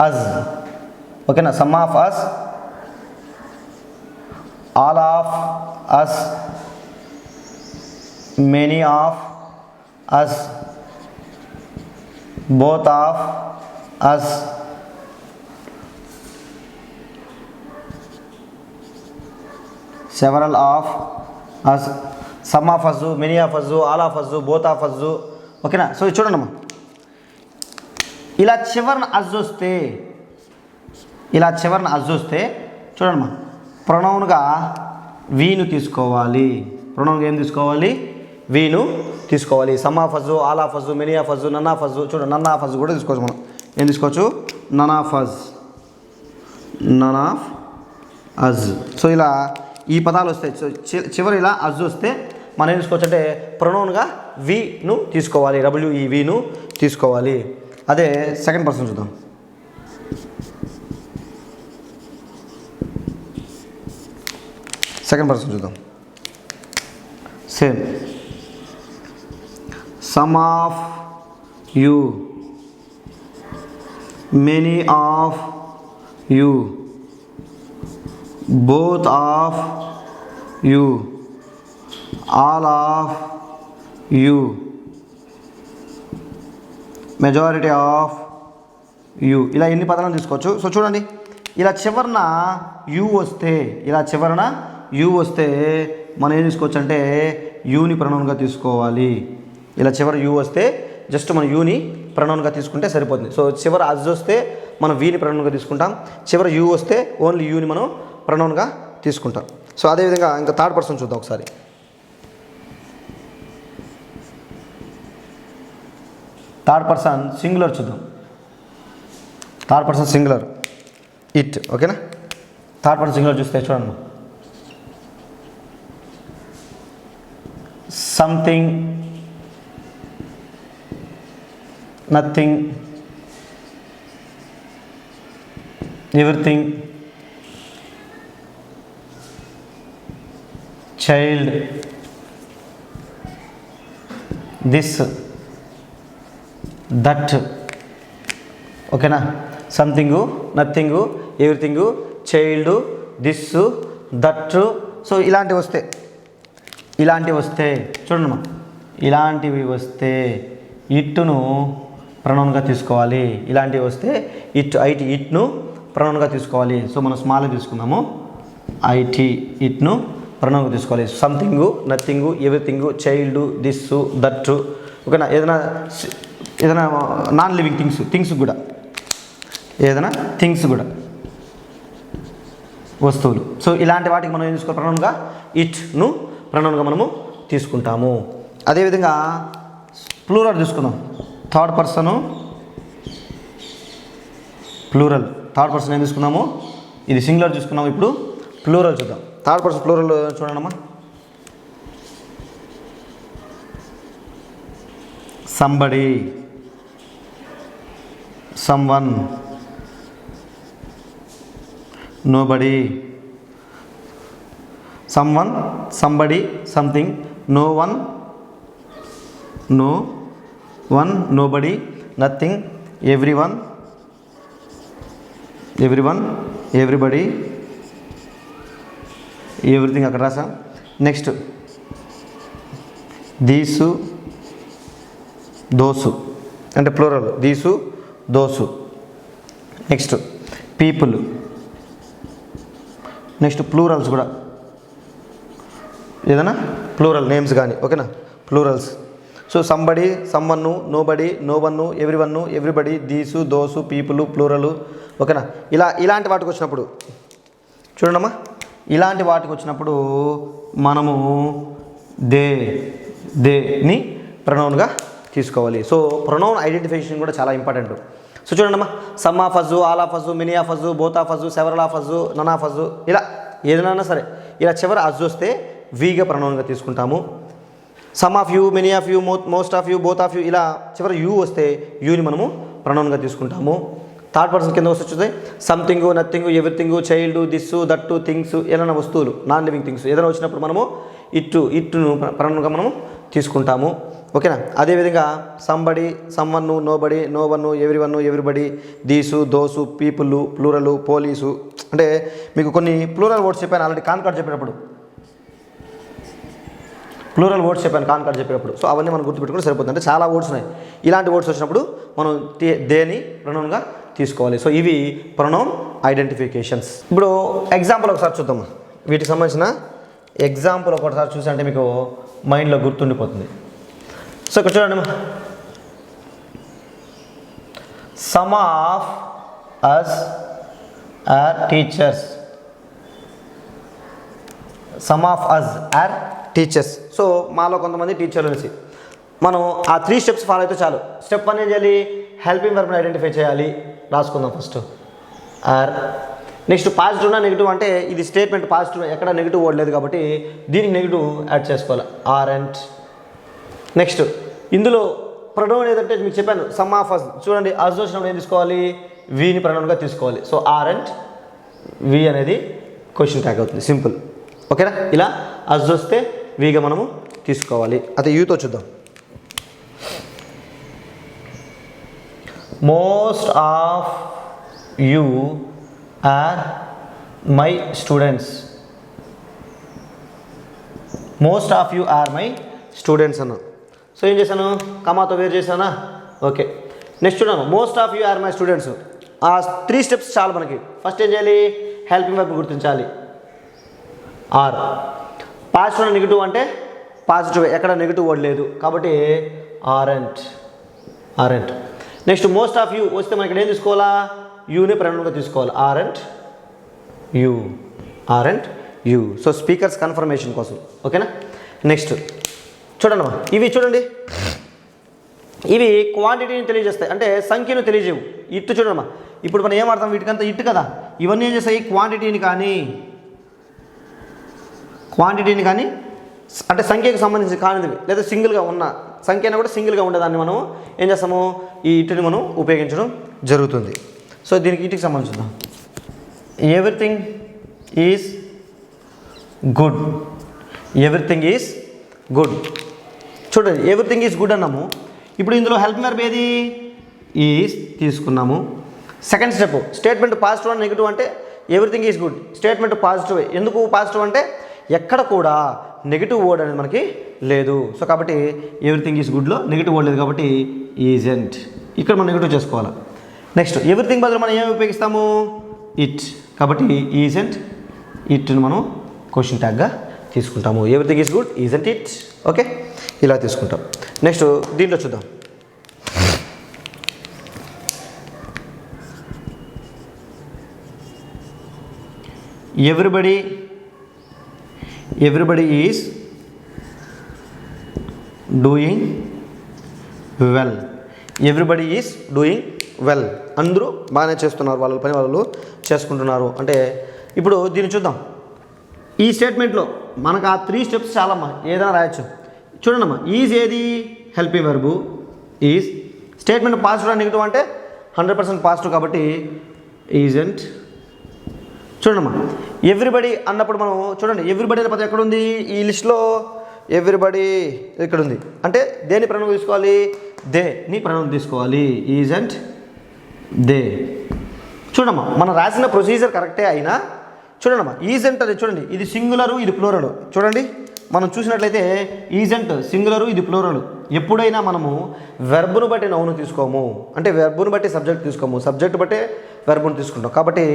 A: అస్. ఓకేనా? Some of us, all of us, many of us, both of us, several of us, some of us, many of us, all of us, both of us. ఓకేనా? సో చూడండి అమ్మా, ఇలా చివరిన అజ్ వస్తే, ఇలా చివరిన అజ్ వస్తే చూడండి అమ్మా, ప్రొనౌన్గా వీను తీసుకోవాలి. ప్రొనౌన్గా ఏం తీసుకోవాలి? వీను తీసుకోవాలి. Some of us, all of us, many of us, none of us. చూడండి, నన్ ఆఫ్ అజ్ కూడా తీసుకోవచ్చు మనం. ఏం తీసుకోవచ్చు? None of us, none of us. So ఇలా ఈ పదాలు వస్తాయి. సో చివరి ఇలా అజ్ వస్తే మనం ఏం తీసుకోవచ్చు అంటే ప్రొనౌన్గా వీను తీసుకోవాలి. డబ్ల్యూఈ వీను తీసుకోవాలి. అదే సెకండ్ పర్సన్ చూద్దాం. సెకండ్ పర్సన్ చూద్దాం. Same. Some of you, many of you, both of you, all of you, majority of you. ఇలా ఎన్ని పదాలను తీసుకోవచ్చు. సో చూడండి, ఇలా చివరన యూ వస్తే, ఇలా చివరన యూ వస్తే మనం ఏం తీసుకోవచ్చు అంటే యూని ప్రొనౌన్గా తీసుకోవాలి. ఇలా చివర యూ వస్తే జస్ట్ మనం యూని ప్రొనౌన్గా తీసుకుంటే సరిపోతుంది. సో చివర అజ్ వస్తే మనం వీని ప్రొనౌన్గా తీసుకుంటాం. చివర యూ వస్తే ఓన్లీ యూని మనం ప్రొనౌన్గా తీసుకుంటాం. సో అదేవిధంగా ఇంకా థర్డ్ పర్సన్ చూద్దాం ఒకసారి. థర్డ్ పర్సన్ సింగులర్ చూద్దాం. Third person singular it. ఓకేనా? థర్డ్ పర్సన్ సింగులర్ చూస్తే చూడండి, something, nothing, everything, child, this, that. ఓకేనా? సంథింగు, నథింగు, ఎవ్రీథింగు, చైల్డ్, దిస్, దట్. సో ఇలాంటివి వస్తే చూడండి అమ్మా, ఇలాంటివి వస్తే ఇట్ను ప్రొనౌన్గా తీసుకోవాలి. ఇలాంటివి వస్తే ఇట్ను ప్రొనౌన్గా తీసుకోవాలి. సో మనం స్మాల్ తీసుకుందాము. ఐటీ, ఇట్ను ప్రొనౌన్గా తీసుకోవాలి. సంథింగు, నథింగు, ఎవ్రీథింగు, చైల్డ్, దిస్, దట్. ఓకేనా? ఏదైనా నాన్ లివింగ్ థింగ్స్ కూడా, ఏదైనా థింగ్స్ కూడా, వస్తువులు. సో ఇలాంటి వాటికి మనం ఏం తీసుకోవాలి? ప్రొనౌన్గా ఇట్ను ప్రొనౌన్గా మనము తీసుకుంటాము. అదేవిధంగా ప్లూరల్ తీసుకుందాం. Third person plural. Third person ఏం తీసుకున్నాము? ఇది సింగులర్ తీసుకున్నాము. ఇప్పుడు ప్లూరల్ చూద్దాం. థర్డ్ పర్సన్ ప్లూరల్ చూడండమ్మా. Somebody, someone, nobody, someone, somebody, something, no one, nobody, nothing, everyone, everybody, everything అక్కడ రాసా. నెక్స్ట్ దీసు, దోసు అంటే plural, these, those. Next people. Next plurals కూడా, ఏదైనా ప్లూరల్ నేమ్స్ కానీ. ఓకేనా? Plurals. So somebody, someone, nobody, no one, everyone, everybody, these, those, people, plural. ఓకేనా? ఇలాంటి వాటికి వచ్చినప్పుడు చూడండమ్మా, ఇలాంటి వాటికి వచ్చినప్పుడు మనము దేని ప్రొనౌన్గా తీసుకోవాలి. సో ప్రొనౌన్ ఐడెంటిఫికేషన్ కూడా చాలా ఇంపార్టెంట్. సో చూడండమ్మా, some of us, all of us, many of us, both of us, several of us, none of us. ఇలా ఏదైనా సరే ఇలా చివరి అజ్ వస్తే వీగా ప్రొనౌన్గా తీసుకుంటాము. Some of you, many of you, most of you, both of you. ఇలా చివరి యూ వస్తే యూని మనము ప్రొనౌన్గా తీసుకుంటాము. థర్డ్ పర్సన్ కింద వస్తుంది something, nothing, everything, child, this, that, things, ఏదైనా వస్తువులు, నాన్ లివింగ్ థింగ్స్ ఏదైనా వచ్చినప్పుడు మనము ఇట్టును ప్రొనౌన్గా మనము తీసుకుంటాము. ఓకేనా? అదేవిధంగా somebody, someone, nobody, no one, everyone, everybody, these, those, people, plural, police. అంటే మీకు కొన్ని ప్లూరల్ వర్డ్స్ చెప్పాను ఆల్రెడీ కాన్కార్డ్ చెప్పేటప్పుడు. ప్లూరల్ వర్డ్స్ చెప్పాను కాన్కార్డ్ చెప్పేటప్పుడు. సో అవన్నీ మనం గుర్తుపెట్టుకుంటే సరిపోతుంది. అంటే చాలా వర్డ్స్ ఉన్నాయి. ఇలాంటి వర్డ్స్ వచ్చినప్పుడు మనం దేని ప్రొనౌన్గా తీసుకోవాలి. సో ఇవి ప్రొనౌన్ ఐడెంటిఫికేషన్స్. ఇప్పుడు ఎగ్జాంపుల్ ఒకసారి చూద్దాం. వీటికి సంబంధించిన ఎగ్జాంపుల్ ఒకసారి చూసంటే మీకు మైండ్లో గుర్తుండిపోతుంది. సో ఇక్కడ చూడండి, some of us are teachers. Some of us are teachers. So మాలో కొంతమంది టీచర్లు అనేసి మనం ఆ 3 స్టెప్స్ ఫాలో అయితే చాలు. స్టెప్ 1 ఏం చేయాలి? హెల్పింగ్ వర్బ్ని ఐడెంటిఫై చేయాలి. రాసుకుందాం ఫస్ట్. ఆర్. నెక్స్ట్ పాజిటివ్ నా నెగిటివ్ అంటే ఇది స్టేట్మెంట్ పాజిటివ్, ఎక్కడ నెగిటివ్ వర్డ్ లేదు కాబట్టి దీనికి నెగిటివ్ యాడ్ చేసుకోవాలి. Are and. నెక్స్ట్ ఇందులో ప్రొనౌన్ ఏదంటే మీకు చెప్పాను, సమ్ ఆఫ్ అస్. చూడండి, అస్ వచ్చినప్పుడు ఏం తీసుకోవాలి? వీని ప్రొనౌన్గా తీసుకోవాలి. సో ఆర్ అండ్ వి అనేది క్వశ్చన్ ట్యాగ్ అవుతుంది. సింపుల్. ఓకేనా? ఇలా అస్ వస్తే వీగా మనము తీసుకోవాలి. అయితే యూతో చూద్దాం. Most of you are my students. Most of you are my students అన్నా. సో ఏం చేశాను? కమాతో వేరు చేశానా? ఓకే. నెక్స్ట్ చూడండి, most of you are my students. ఆ 3 స్టెప్స్ చాలు మనకి. ఫస్ట్ ఏం చేయాలి? హెల్పింగ్ వర్బ్ గుర్తించాలి. ఆర్. పాజిటివ్ నెగిటివ్ అంటే పాజిటివ్, ఎక్కడ నెగిటివ్ వర్డ్ లేదు కాబట్టి aren't. Aren't. Next most of you వస్తే మనకి ఇక్కడ ఏం తీసుకోవాలా? యూని ప్రొనౌన్గా తీసుకోవాలి. Aren't you. Aren't you. So speakers confirmation కోసం. ఓకేనా? నెక్స్ట్ చూడండి, ఇవి చూడండి, ఇవి క్వాంటిటీని తెలియజేస్తాయి, అంటే సంఖ్యను తెలియజేవు. ఇట్టు చూడమ్మా, ఇప్పుడు మనం ఏం ఆడతాం? వీటికంతా ఇట్టు కదా. ఇవన్నీ ఏం చేస్తాయి? క్వాంటిటీని కానీ అంటే సంఖ్యకు సంబంధించి కానిది, లేదా సింగిల్గా ఉన్న సంఖ్య అయినా కూడా సింగిల్గా ఉండేదాన్ని మనం ఏం చేస్తాము? ఈ ఇటుని మనం ఉపయోగించడం జరుగుతుంది. సో దీనికి ఇటుకి సంబంధించుద్దాం. Everything is good. Everything is good. చూడండి, ఎవ్రీథింగ్ ఈజ్ గుడ్ అన్నాము. ఇప్పుడు ఇందులో హెల్ప్ వర్బ్ ఏది? ఈజ్ తీసుకున్నాము. Second step, statement positive and negative అంటే everything is good. Statement positive. ఎందుకు పాజిటివ్ అంటే ఎక్కడ కూడా నెగిటివ్ వర్డ్ అనేది మనకి లేదు. సో కాబట్టి ఎవ్రీథింగ్ ఈజ్ గుడ్లో నెగిటివ్ వర్డ్ లేదు కాబట్టి ఈజెంట్. ఇక్కడ మనం నెగిటివ్ చేసుకోవాలి. నెక్స్ట్ ఎవ్రీథింగ్ బదులు మనం ఏమి ఉపయోగిస్తాము? ఇట్. కాబట్టి ఈజెంట్ ఇట్ని మనం క్వశ్చన్ ట్యాగ్గా తీసుకుంటాము. Everything is good, isn't it. Okay, ఇలా తీసుకుంటాం. నెక్స్ట్ దీంట్లో చూద్దాం. Everybody is doing well. Everybody is doing well. అందరూ బాగానే చేస్తున్నారు, వాళ్ళ పని వాళ్ళు చేసుకుంటున్నారు. అంటే ఇప్పుడు దీన్ని చూద్దాం. ఈ స్టేట్మెంట్లో మనకు ఆ 3 స్టెప్స్ చాలమ్మా, ఏదైనా రాయొచ్చు. చూడండమ్మా, ఈజ్ ఏది? Helping verb is. Statement positive and negative అంటే 100% పాజిటివ్ కాబట్టి ఈజెంట్. చూడండమ్మా, ఎవ్రీబడి అన్నప్పుడు మనం చూడండి, ఎవ్రీబడి అనే పదం ఎక్కడ ఉంది? ఈ లిస్ట్లో ఎవ్రీబడి ఇక్కడ ఉంది. అంటే దేని ప్రొనౌన్ తీసుకోవాలి? దే ని ప్రొనౌన్ తీసుకోవాలి. Isn't they. చూడమ్మా, మనం రాసిన ప్రొసీజర్ కరెక్టే అయినా చూడండమ్మా, ఈజెంట్ అది చూడండి, ఇది సింగులరు, ఇది ప్లూరలు. చూడండి, మనం చూసినట్లయితే ఈజెంట్ సింగులరు, ఇది ప్లూరలు. ఎప్పుడైనా మనము వెర్బును బట్టి నౌను తీసుకోము, అంటే వెర్బును బట్టి సబ్జెక్ట్ తీసుకోము, సబ్జెక్ట్ బట్టే వెర్బును తీసుకుంటాం. కాబట్టి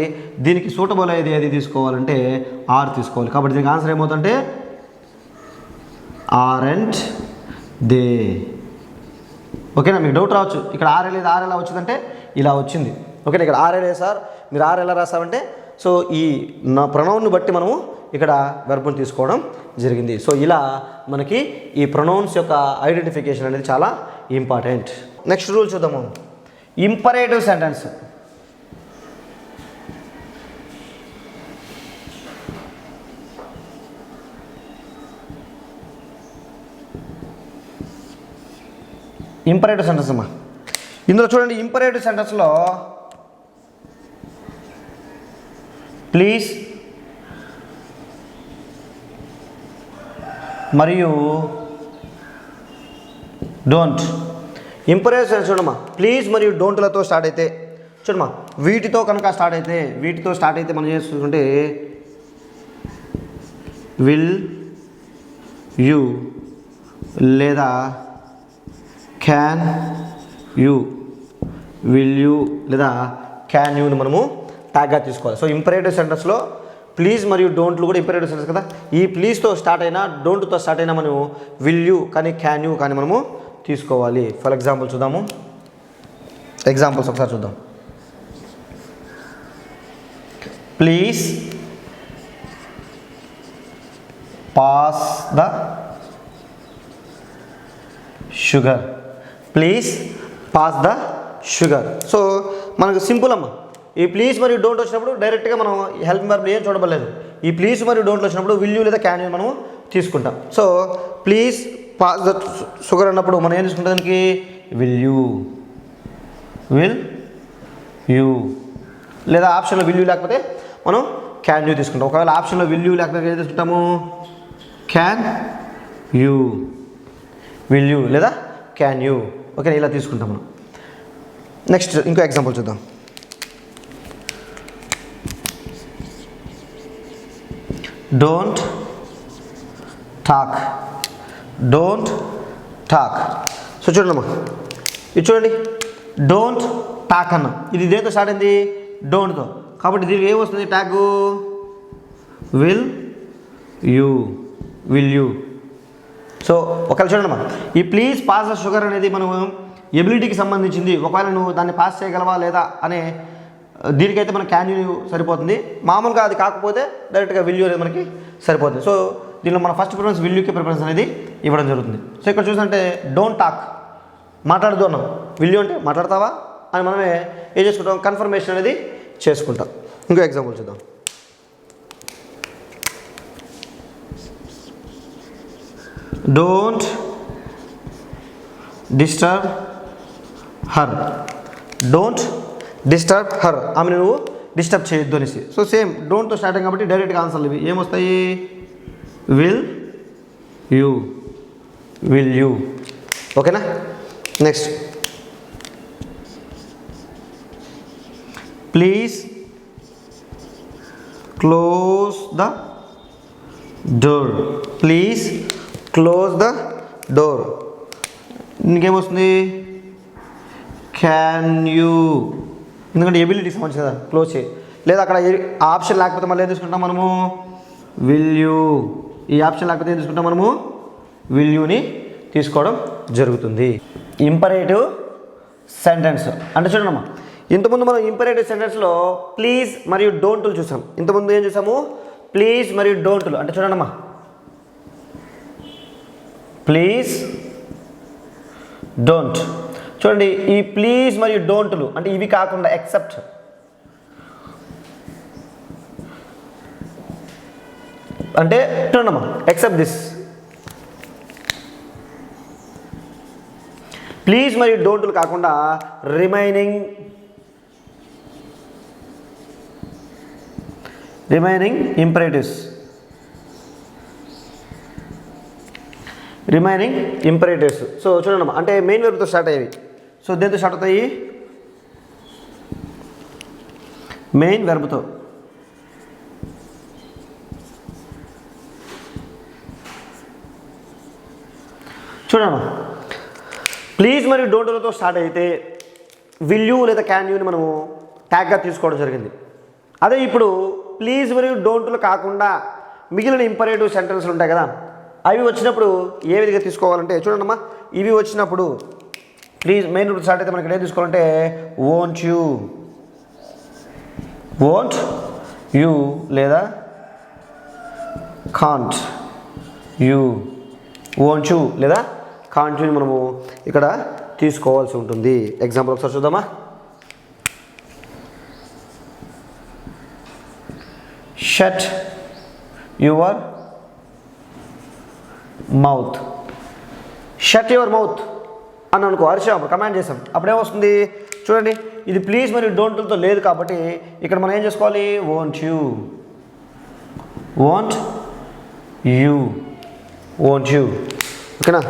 A: దీనికి సూటబుల్ అయ్యేది ఏది తీసుకోవాలంటే ఆర్ తీసుకోవాలి. కాబట్టి దీనికి ఆన్సర్ ఏమవుతుందంటే ఆర్ అండ్ దే. ఓకేనా? మీకు డౌట్ రావచ్చు, ఇక్కడ ఆర్ లేదు, ఆర్ ఎలా వచ్చిందంటే ఇలా వచ్చింది. ఓకేనా? ఇక్కడ ఆర్ లేదు సార్, మీరు ఆర్ ఎలా రాస్తామంటే, సో ఈ నా ప్రొనౌన్ను బట్టి మనము ఇక్కడ వెర్బును తీసుకోవడం జరిగింది. సో ఇలా మనకి ఈ ప్రొనౌన్స్ యొక్క ఐడెంటిఫికేషన్ అనేది చాలా ఇంపార్టెంట్. నెక్స్ట్ రూల్ చూద్దాము. Imperative sentence. ఇంపరేటివ్ సెంటెన్స్ అమ్మా. ఇందులో చూడండి, ఇంపరేటివ్ సెంటెన్స్లో ప్లీజ్ మరియు డోంట్. ఇంపరేటివ్ సెంటెన్స్ చూడమ్మా, ప్లీజ్ మరియు డోంట్లతో స్టార్ట్ అయితే, చూడమ్మా వీటితో కనుక స్టార్ట్ అయితే మనం చేసుకుంటే విల్ యూ లేదా క్యాన్ యూ, విల్ యూ లేదా క్యాన్ యూని మనము ట్యాగ్గా తీసుకోవాలి. సో ఇంపరేటివ్ సెంటెన్స్లో ప్లీజ్ మరియు డోంట్లు కూడా ఇంపరేటివ్ సెంటెన్స్ కదా. ఈ ప్లీజ్తో స్టార్ట్ అయినా డోంట్తో స్టార్ట్ అయినా మనం విల్ యూ కానీ క్యాన్ యూ కానీ మనము తీసుకోవాలి. ఫర్ ఎగ్జాంపుల్ చూద్దాము. ఎగ్జాంపుల్స్ ఒకసారి చూద్దాం. Please pass the sugar. Please pass the sugar. So మనకు సింపుల్ అమ్మ. ఈ ప్లీజ్ మరియు డోంట్ వచ్చినప్పుడు డైరెక్ట్గా మనం హెల్ప్ వర్బ్ ఏం చూడబడలేదు. ఈ ప్లీజ్ మరియు డోంట్ వచ్చినప్పుడు విల్ యూ లేదా క్యాన్ యూ మనం తీసుకుంటాం. So please pass the sugar అన్నప్పుడు మనం ఏం తీసుకుంటాం దానికి విల్ యూ లేదా ఆప్షన్లో విల్ యూ లేకపోతే మనం క్యాన్ యూ తీసుకుంటాం. ఒకవేళ ఆప్షన్లో విల్ యూ లేకపోతే ఏం తీసుకుంటాము క్యాన్ యూ, విల్ యూ లేదా క్యాన్ యూ. ఓకే, ఇలా తీసుకుంటాం మనం. నెక్స్ట్ ఇంకో ఎగ్జాంపుల్ చూద్దాం. Don't talk. సో చూడండి ఇది చూడండి, డోంట్ టాక్ అన్నాం. ఇది దేంతో స్టార్ట్ అయింది డోంట్తో, కాబట్టి దీనికి ఏమొస్తుంది ట్యాగ్ విల్ యూ. సో ఒకవేళ చూడండి ఈ ప్లీజ్ పాస్ ద షుగర్ అనేది మనం ఎబిలిటీకి సంబంధించింది. ఒకవేళ నువ్వు దాన్ని పాస్ చేయగలవా లేదా అనే దీనికైతే మనకు క్యాన్ యూ సరిపోతుంది. మామూలుగా అది కాకపోతే డైరెక్ట్గా విల్ యూ అనేది మనకి సరిపోతుంది. సో దీనిలో మన ఫస్ట్ ప్రిఫరెన్స్ విల్ యూకి ప్రిఫరెన్స్ అనేది ఇవ్వడం జరుగుతుంది. సో ఇక్కడ చూసినట్టే డోంట్ టాక్ మాట్లాడదు అన్నాం, విల్ యూ అంటే మాట్లాడతావా అని మనమే ఏం చేసుకుంటాం కన్ఫర్మేషన్ అనేది చేసుకుంటాం. ఇంకో ఎగ్జాంపుల్ చూద్దాం. Don't disturb her. Don't disturb her, ఆమెను నువ్వు డిస్టర్బ్ చేయొద్దు అనేసి. సో సేమ్ డోంట్తో స్టార్టింగ్ కాబట్టి డైరెక్ట్గా ఆన్సర్లు ఇవి ఏమొస్తాయి విల్ యూ. ఓకేనా. Next please close the door. Please close the door. ఇంకేమొస్తుంది క్యాన్ యూ, ఎందుకంటే ఎబిలిటీకి సంబంధించి కదా క్లోజ్ చేయి. లేదా అక్కడ ఆప్షన్ లేకపోతే మళ్ళీ ఏం తీసుకుంటాం మనము విల్ యూ. ఈ ఆప్షన్ లేకపోతే ఏం తీసుకుంటాం మనము విల్ యూని తీసుకోవడం జరుగుతుంది. ఇంపరేటివ్ సెంటెన్స్ అంటే చూడమ్మా, ఇంతకుముందు మనం ఇంపరేటివ్ సెంటెన్స్లో ప్లీజ్ మరియు డోంట్లు చూసాం. ఇంతకుముందు ఏం చూసాము ప్లీజ్ మరియు డోంట్లు అంటే చూడండమ్మా, ప్లీజ్ డోంట్. చూడండి ఈ ప్లీజ్ మరియు డోంట్లు అంటే ఇవి కాకుండా ఎక్సెప్ట్ అంటే చూడమ్మా ఎక్సెప్ట్ దిస్. ప్లీజ్ మరియు డోంట్లు కాకుండా రిమైనింగ్ ఇంపరేటివ్స్. సో చూడండి అంటే మెయిన్ వెర్బ్తో స్టార్ట్ అయ్యేవి. సో దేంతో స్టార్ట్ అవుతాయి మెయిన్ వెర్బ్తో. చూడమ్మా ప్లీజ్ మరియు డోంట్లతో స్టార్ట్ అయితే విల్ యూ లేదా క్యాన్ యూని మనము ట్యాగ్గా తీసుకోవడం జరిగింది. అదే ఇప్పుడు ప్లీజ్ మరియు డోంట్లు కాకుండా మిగిలిన ఇంపరేటివ్ సెంటెన్స్లు ఉంటాయి కదా, అవి వచ్చినప్పుడు ఏ విధంగా తీసుకోవాలంటే చూడండమ్మా, ఇవి వచ్చినప్పుడు ప్లీజ్ మెయిన్ రూట్ స్టార్ట్ అయితే మనకి ఏం తీసుకోవాలంటే వోంట్ యూ లేదా కాంట్ యూ. వోంట్ యూ లేదా కాంట్ యూని మనము ఇక్కడ తీసుకోవాల్సి ఉంటుంది. ఎగ్జాంపుల్ ఒకసారి చూద్దామా. Shut your mouth. Shut your mouth అని అనుకో అరిచాం, అప్పుడు కమాండ్ చేసాం, అప్పుడేమొస్తుంది చూడండి ఇది ప్లీజ్ మరియు డోంట్లతో లేదు కాబట్టి ఇక్కడ మనం ఏం చేసుకోవాలి వోంట్ యూ. ఓకేనా.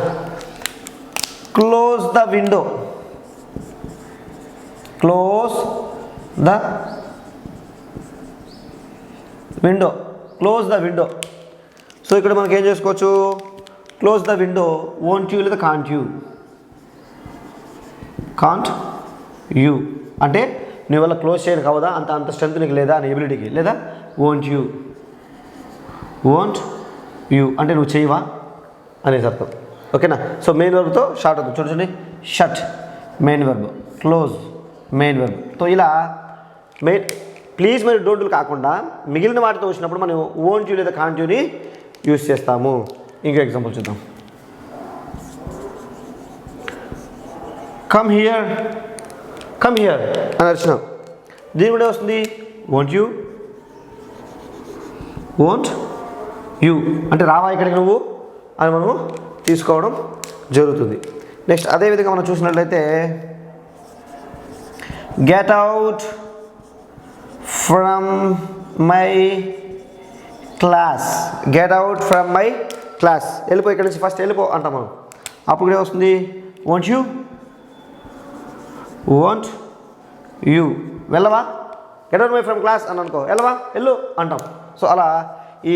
A: Close the window. Close the window. So ఇక్కడ మనకి ఏం చేసుకోవచ్చు close the window won't you లేదా కాంట్ యూ అంటే నీ వల్ల క్లోజ్ చేయను కావదా అంత స్ట్రెంత్ నీకు లేదా అని ఎబిలిటీకి లేదా వోంట్ యూ. వోంట్ యూ అంటే నువ్వు చేయవా అనేసి అర్థం. ఓకేనా. సో మెయిన్ వర్బ్తో షార్ట్ అవుతుంది. చూడండి, shut main verb, close main verb. So ఇలా ప్లీజ్ మరియు డోంట్లు కాకుండా మిగిలిన వాటితో వచ్చినప్పుడు మనం వోంట్ యూ లేదా కాంట్ యూని యూస్ చేస్తాము. ఇంకో ఎగ్జాంపుల్ చూద్దాం. కమ్ హియర్ అని అరిచినాం. దీని కూడా వస్తుంది వోంట్ యూ అంటే రావా ఇక్కడికి నువ్వు అని మనము తీసుకోవడం జరుగుతుంది. నెక్స్ట్ అదేవిధంగా మనం చూసినట్లయితే get out from my class, get out from my class, వెళ్ళిపో ఇక్కడి నుంచి, ఫస్ట్ వెళ్ళిపో అంటాం మనం. అప్పుడు కూడా వస్తుంది వోంట్ యూ వెళ్ళవా, get out my from class అని అనుకో, వెళ్ళవా వెళ్ళు అంటాం. సో అలా ఈ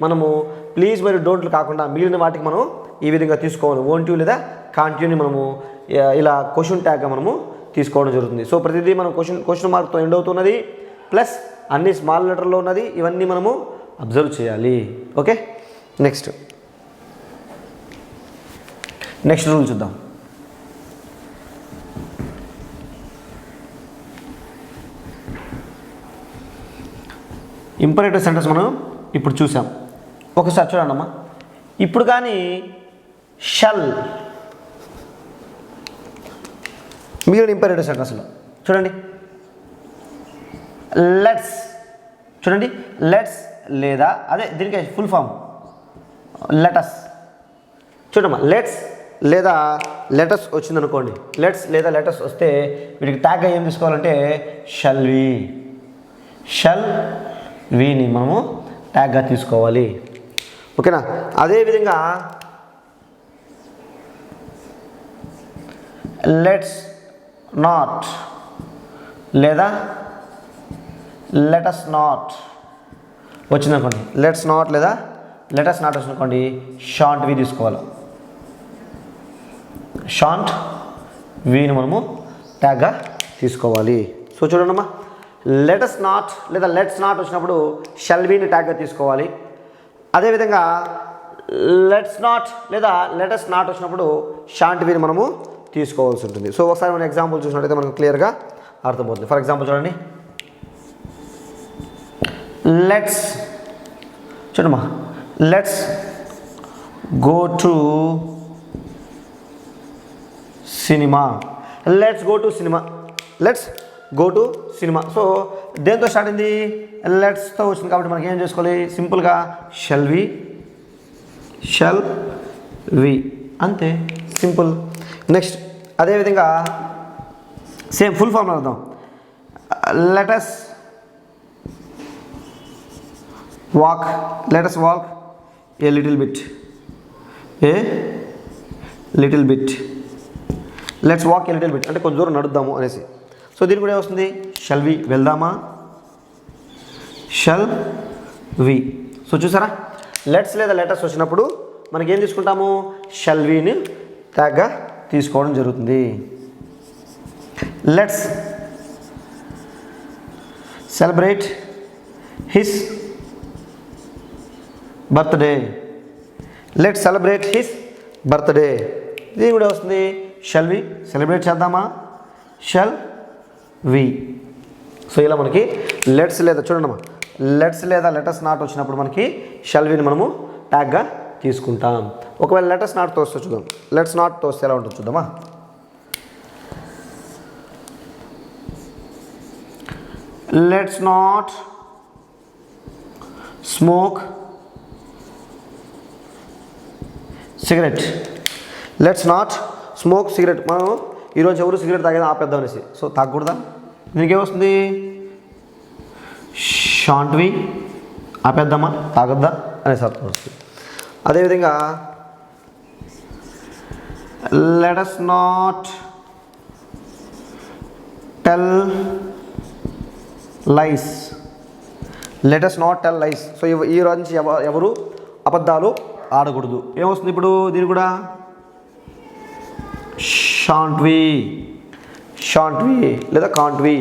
A: మనము ప్లీజ్ మరియు డోంట్లు కాకుండా మిగిలిన వాటికి మనం ఈ విధంగా తీసుకోవాలి. వోంట్ యూ లేదా కాంట్ యూని మనము ఇలా క్వశ్చన్ ట్యాగ్గా మనము తీసుకోవడం జరుగుతుంది. సో ప్రతిదీ మనం క్వశ్చన్ మార్క్తో ఎండ్ అవుతున్నది, ప్లస్ అన్ని స్మాల్ లెటర్లో ఉన్నది, ఇవన్నీ మనము అబ్జర్వ్ చేయాలి. ఓకే. నెక్స్ట్ రూల్ చూద్దాం. ఇంపరేటివ్ సెంటెన్స్ మనం ఇప్పుడు చూసాం. ఒకసారి చూడండి అమ్మా. ఇప్పుడు కానీ షల్ మిగిలిన ఇంపరేటివ్ సెంటెన్స్లో చూడండి. లెట్స్ చూడండి, లెట్స్ లేదా అదే దీనికి ఫుల్ ఫామ్ లెటస్. చూడమ్మా, లెట్స్ లేదా లెటస్ వచ్చిందనుకోండి, లెట్స్ లేదా లెటస్ వస్తే వీటికి ట్యాగ్గా ఏం తీసుకోవాలంటే షల్ వీని మనము ట్యాగ్గా తీసుకోవాలి. ఓకేనా. అదేవిధంగా లెట్స్ నాట్ లేదా లెటస్ నాట్ వచ్చిందనుకోండి, లెట్స్ నాట్ లేదా లెటస్ నాట్ వచ్చిందనుకోండి, షాంట్ వి తీసుకోవాలి. షాంట్ వీని మనము ట్యాగ్గా తీసుకోవాలి. సో చూడండమ్మా, లెటస్ నాట్ లేదా లెట్స్ నాట్ వచ్చినప్పుడు షల్ వీని ట్యాగ్గా తీసుకోవాలి. అదేవిధంగా లెట్స్ నాట్ లేదా లెటస్ నాట్ వచ్చినప్పుడు షాంట్ వీని మనము తీసుకోవాల్సి ఉంటుంది. సో ఒకసారి మనం ఎగ్జాంపుల్ చూసినట్టయితే మనకు క్లియర్గా అర్థమవుతుంది. ఫర్ ఎగ్జాంపుల్ చూడండి, లెట్స్ చూడమ్మా, let's go to cinema, let's go to cinema, let's go to cinema. So దేంతో స్టార్ట్ అయింది, లెట్స్తో వచ్చింది కాబట్టి మనకి ఏం చేసుకోవాలి, సింపుల్గా షల్ వి అంతే, సింపుల్. నెక్స్ట్ అదేవిధంగా సేమ్ ఫుల్ ఫామ్ అర్థం, let us walk a little bit, let's walk a little bit అంటే కొంచెం దూరం నడుద్దాము అనేసి. సో దీని కూడా ఏమొస్తుంది, షల్ వి వెళ్దామా, షల్ వి. సో చూసారా, లెట్స్ లేదా లెటర్స్ వచ్చినప్పుడు మనకి ఏం తీసుకుంటాము, షల్ విని ట్యాగ్గా తీసుకోవడం జరుగుతుంది. Let's celebrate his birthday, let's celebrate his birthday. ఇది కూడా వస్తుంది, షల్ వి సెలబ్రేట్ చేద్దామా, షల్ వి. సో ఇలా మనకి లెట్స్ లేదా చూడండమ్మా, లెట్స్ లేదా లెటర్స్ నాట్ వచ్చినప్పుడు మనకి షల్ విని మనము ట్యాగ్గా తీసుకుంటాం. ఒకవేళ లెటర్స్ నాట్తో వస్తే చూద్దాం, లెట్స్ నాట్తో వస్తే ఎలా ఉంటుంది చూద్దామా. Let's not smoke cigarette, let's not smoke cigarette. మనం ఈరోజు ఎవరు సిగరెట్ తాగేది ఆపేద్దాం అనేసి, సో తాగకూడదా, దీనికి ఏమొస్తుంది, షాంట్ వి ఆపేద్దామా తాగొద్దా అనేసి అర్థం వస్తుంది. అదేవిధంగా let us not tell lies, let us not tell lies. So ఈ రోజు నుంచి ఎవరు అబద్ధాలు ఆడకూడదు. ఏమొస్తుంది ఇప్పుడు దీని కూడా షాంట్ వి లేదా కాంట్ వి.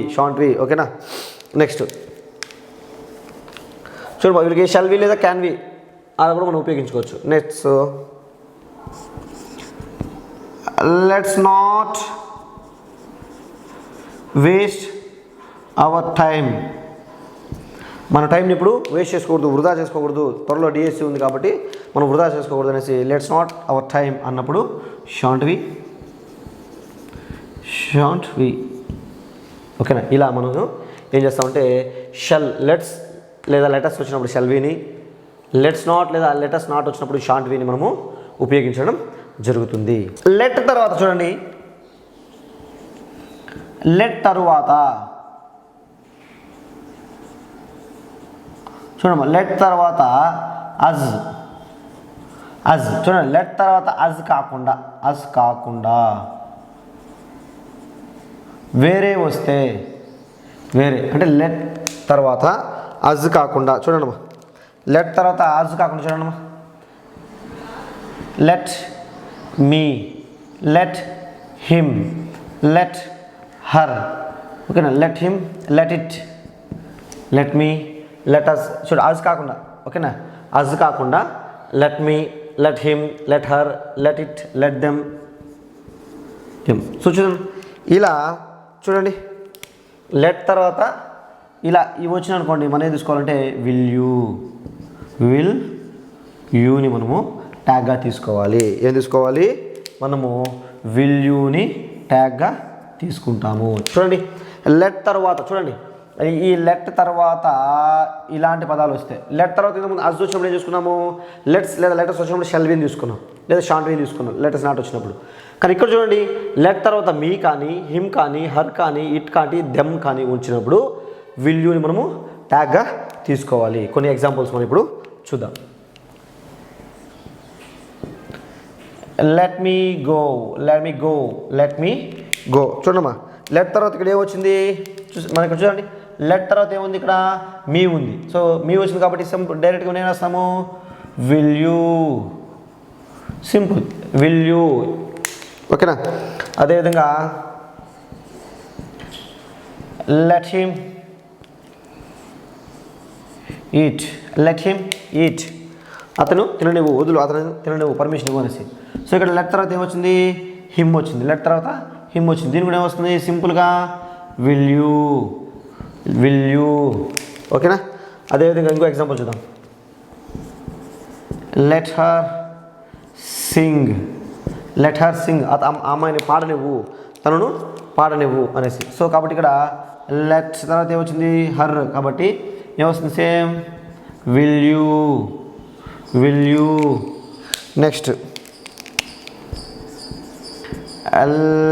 A: ఓకేనా. నెక్స్ట్ చూడండి, వీళ్ళకి షల్ వి లేదా క్యాన్ వి అది కూడా మనం ఉపయోగించుకోవచ్చు. Next let's not waste our time. మన టైంని ఇప్పుడు వేస్ట్ చేసుకోకూడదు, వృధా చేసుకోకూడదు. త్వరలో డిఎస్సి ఉంది కాబట్టి మనం వృధా చేసుకోకూడదు అనేసి లెట్స్ నాట్ అవర్ టైం అన్నప్పుడు షాంట్ వి ఓకేనా. ఇలా మనం ఏం చేస్తామంటే షల్ లెట్స్ లేదా లెటర్స్ వచ్చినప్పుడు షల్ విని, లెట్స్ నాట్ లేదా లెటర్స్ నాట్ వచ్చినప్పుడు షాంట్ విని మనము ఉపయోగించడం జరుగుతుంది. లెట్ తర్వాత చూడండి, లెట్ తరువాత చూడమ్మా, లెట్ తర్వాత అజ్ చూడండి. లెట్ తర్వాత అజ్ కాకుండా వేరే వస్తే, వేరే అంటే లెట్ తర్వాత అజ్ కాకుండా చూడండమ్మా. లెట్ తర్వాత అజ్ కాకుండా చూడండమ్మా. Let me, let him, let her ఓకేనా. Let him, let it, let me, let us చూడు అజ్ కాకుండా ఓకేనా. అజ్ కాకుండా let me, let him, let her, let it, let them. So చూడండి ఇలా చూడండి. లెట్ తర్వాత ఇలా ఇవి వచ్చిన అనుకోండి, మనం ఏం తీసుకోవాలంటే విల్ యూని మనము ట్యాగ్గా తీసుకోవాలి. ఏం తీసుకోవాలి మనము? విల్ యూని ట్యాగ్గా తీసుకుంటాము. చూడండి లెట్ తర్వాత చూడండి, ఈ లెట్ తర్వాత ఇలాంటి పదాలు వస్తాయి. లెట్ తర్వాత ఇంతకుముందు అజ్ వచ్చినప్పుడు ఏం తీసుకున్నాము? లెట్స్ లేదా లెటర్స్ వచ్చినప్పుడు షెల్ విని తీసుకున్నాం, లేదా షాంట్ విని తీసుకున్నాం లెటర్స్ నాట్ వచ్చినప్పుడు. కానీ ఇక్కడ చూడండి, లెట్ తర్వాత మీ కానీ, హిమ్ కానీ, హర్ కానీ, ఇట్ కానీ, దెమ్ కానీ ఉంచినప్పుడు విల్ యూని మనము ట్యాగ్గా తీసుకోవాలి. కొన్ని ఎగ్జాంపుల్స్ మనం ఇప్పుడు చూద్దాం. లెట్ మీ గో చూడమ్మా. లెట్ తర్వాత ఇక్కడ ఏమొచ్చింది మనకి చూడండి. లెట్ తర్వాత ఏముంది? ఇక్కడ మీ ఉంది. సో మీ వచ్చింది కాబట్టి డైరెక్ట్గా నేను వేస్తాము will you, simple will you ఓకేనా. అదేవిధంగా లెట్ హిమ్ ఈట్ అతను తిననివ్వు, వదులు అతను తిననివ్వు, పర్మిషన్ ఇవ్వు అనేసి. సో ఇక్కడ లెట్ తర్వాత ఏమొచ్చింది? హిమ్ వచ్చింది. లెట్ తర్వాత హిమ్ వచ్చింది. దీని కూడా ఏమొస్తుంది? సింపుల్గా విల్ యూ ఓకేనా. అదేవిధంగా ఇంకో ఎగ్జాంపుల్ చూద్దాం. లెట్ హర్ సింగ్ అమ్మాయిని పాడనివ్వు, తనను పాడనివ్వు అనేసి. సో కాబట్టి ఇక్కడ లెట్ తర్వాత ఏమొచ్చింది? హర్ కాబట్టి ఏమొస్తుంది? Same will you. Next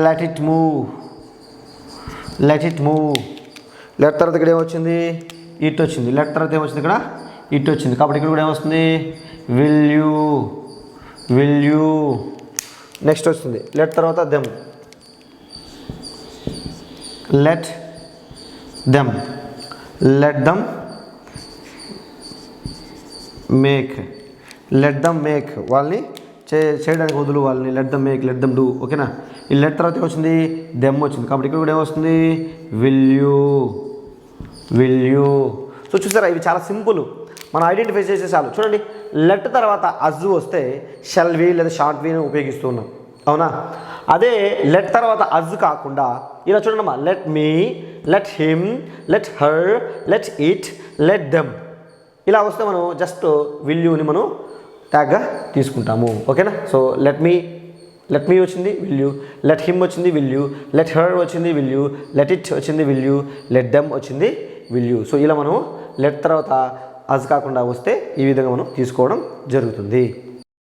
A: let it move. Let తర్వాత ఇక్కడ ఏమొచ్చింది? ఇట్ వచ్చింది. లెట్ తర్వాత ఏమొచ్చింది? ఇక్కడ ఇట్ వచ్చింది. కాబట్టి ఇక్కడ కూడా ఏమొస్తుంది? Will you. నెక్స్ట్ వస్తుంది లెట్ తర్వాత దెమ్. లెట్ దెమ్ మేక్ వాళ్ళని చేయడానికి వదులు, వాళ్ళని లెట్ దమ్ డూ ఓకేనా. ఈ లెట్ తర్వాత వచ్చింది? దెమ్ వచ్చింది. కాబట్టి ఇక్కడ కూడా ఏమొస్తుంది? Will you. సో చూసారా, ఇవి చాలా సింపుల్, మనం ఐడెంటిఫై చేసే చాలు. చూడండి లెట్ తర్వాత అజ్ వస్తే షెల్ వి లేదా షార్ట్ విని ఉపయోగిస్తున్నాం, అవునా. అదే లెట్ తర్వాత అజ్ కాకుండా ఇలా చూడండి, let me, let him, let her, let it, let them ఇలా వస్తే మనం జస్ట్ విల్ యూని మనం ట్యాగ్గా తీసుకుంటాము ఓకేనా. సో లెట్ మీ వచ్చింది విల్ యూ, లెట్ హిమ్ వచ్చింది విల్ యూ, లెట్ హర్ వచ్చింది విల్ యూ, లెట్ ఇట్ వచ్చింది విల్ యూ, లెట్ దెమ్ వచ్చింది విల్ యూ. సో ఇలా మనం లెట్ తర్వాత అజ్ కాకుండా వస్తే ఈ విధంగా మనం తీసుకోవడం జరుగుతుంది.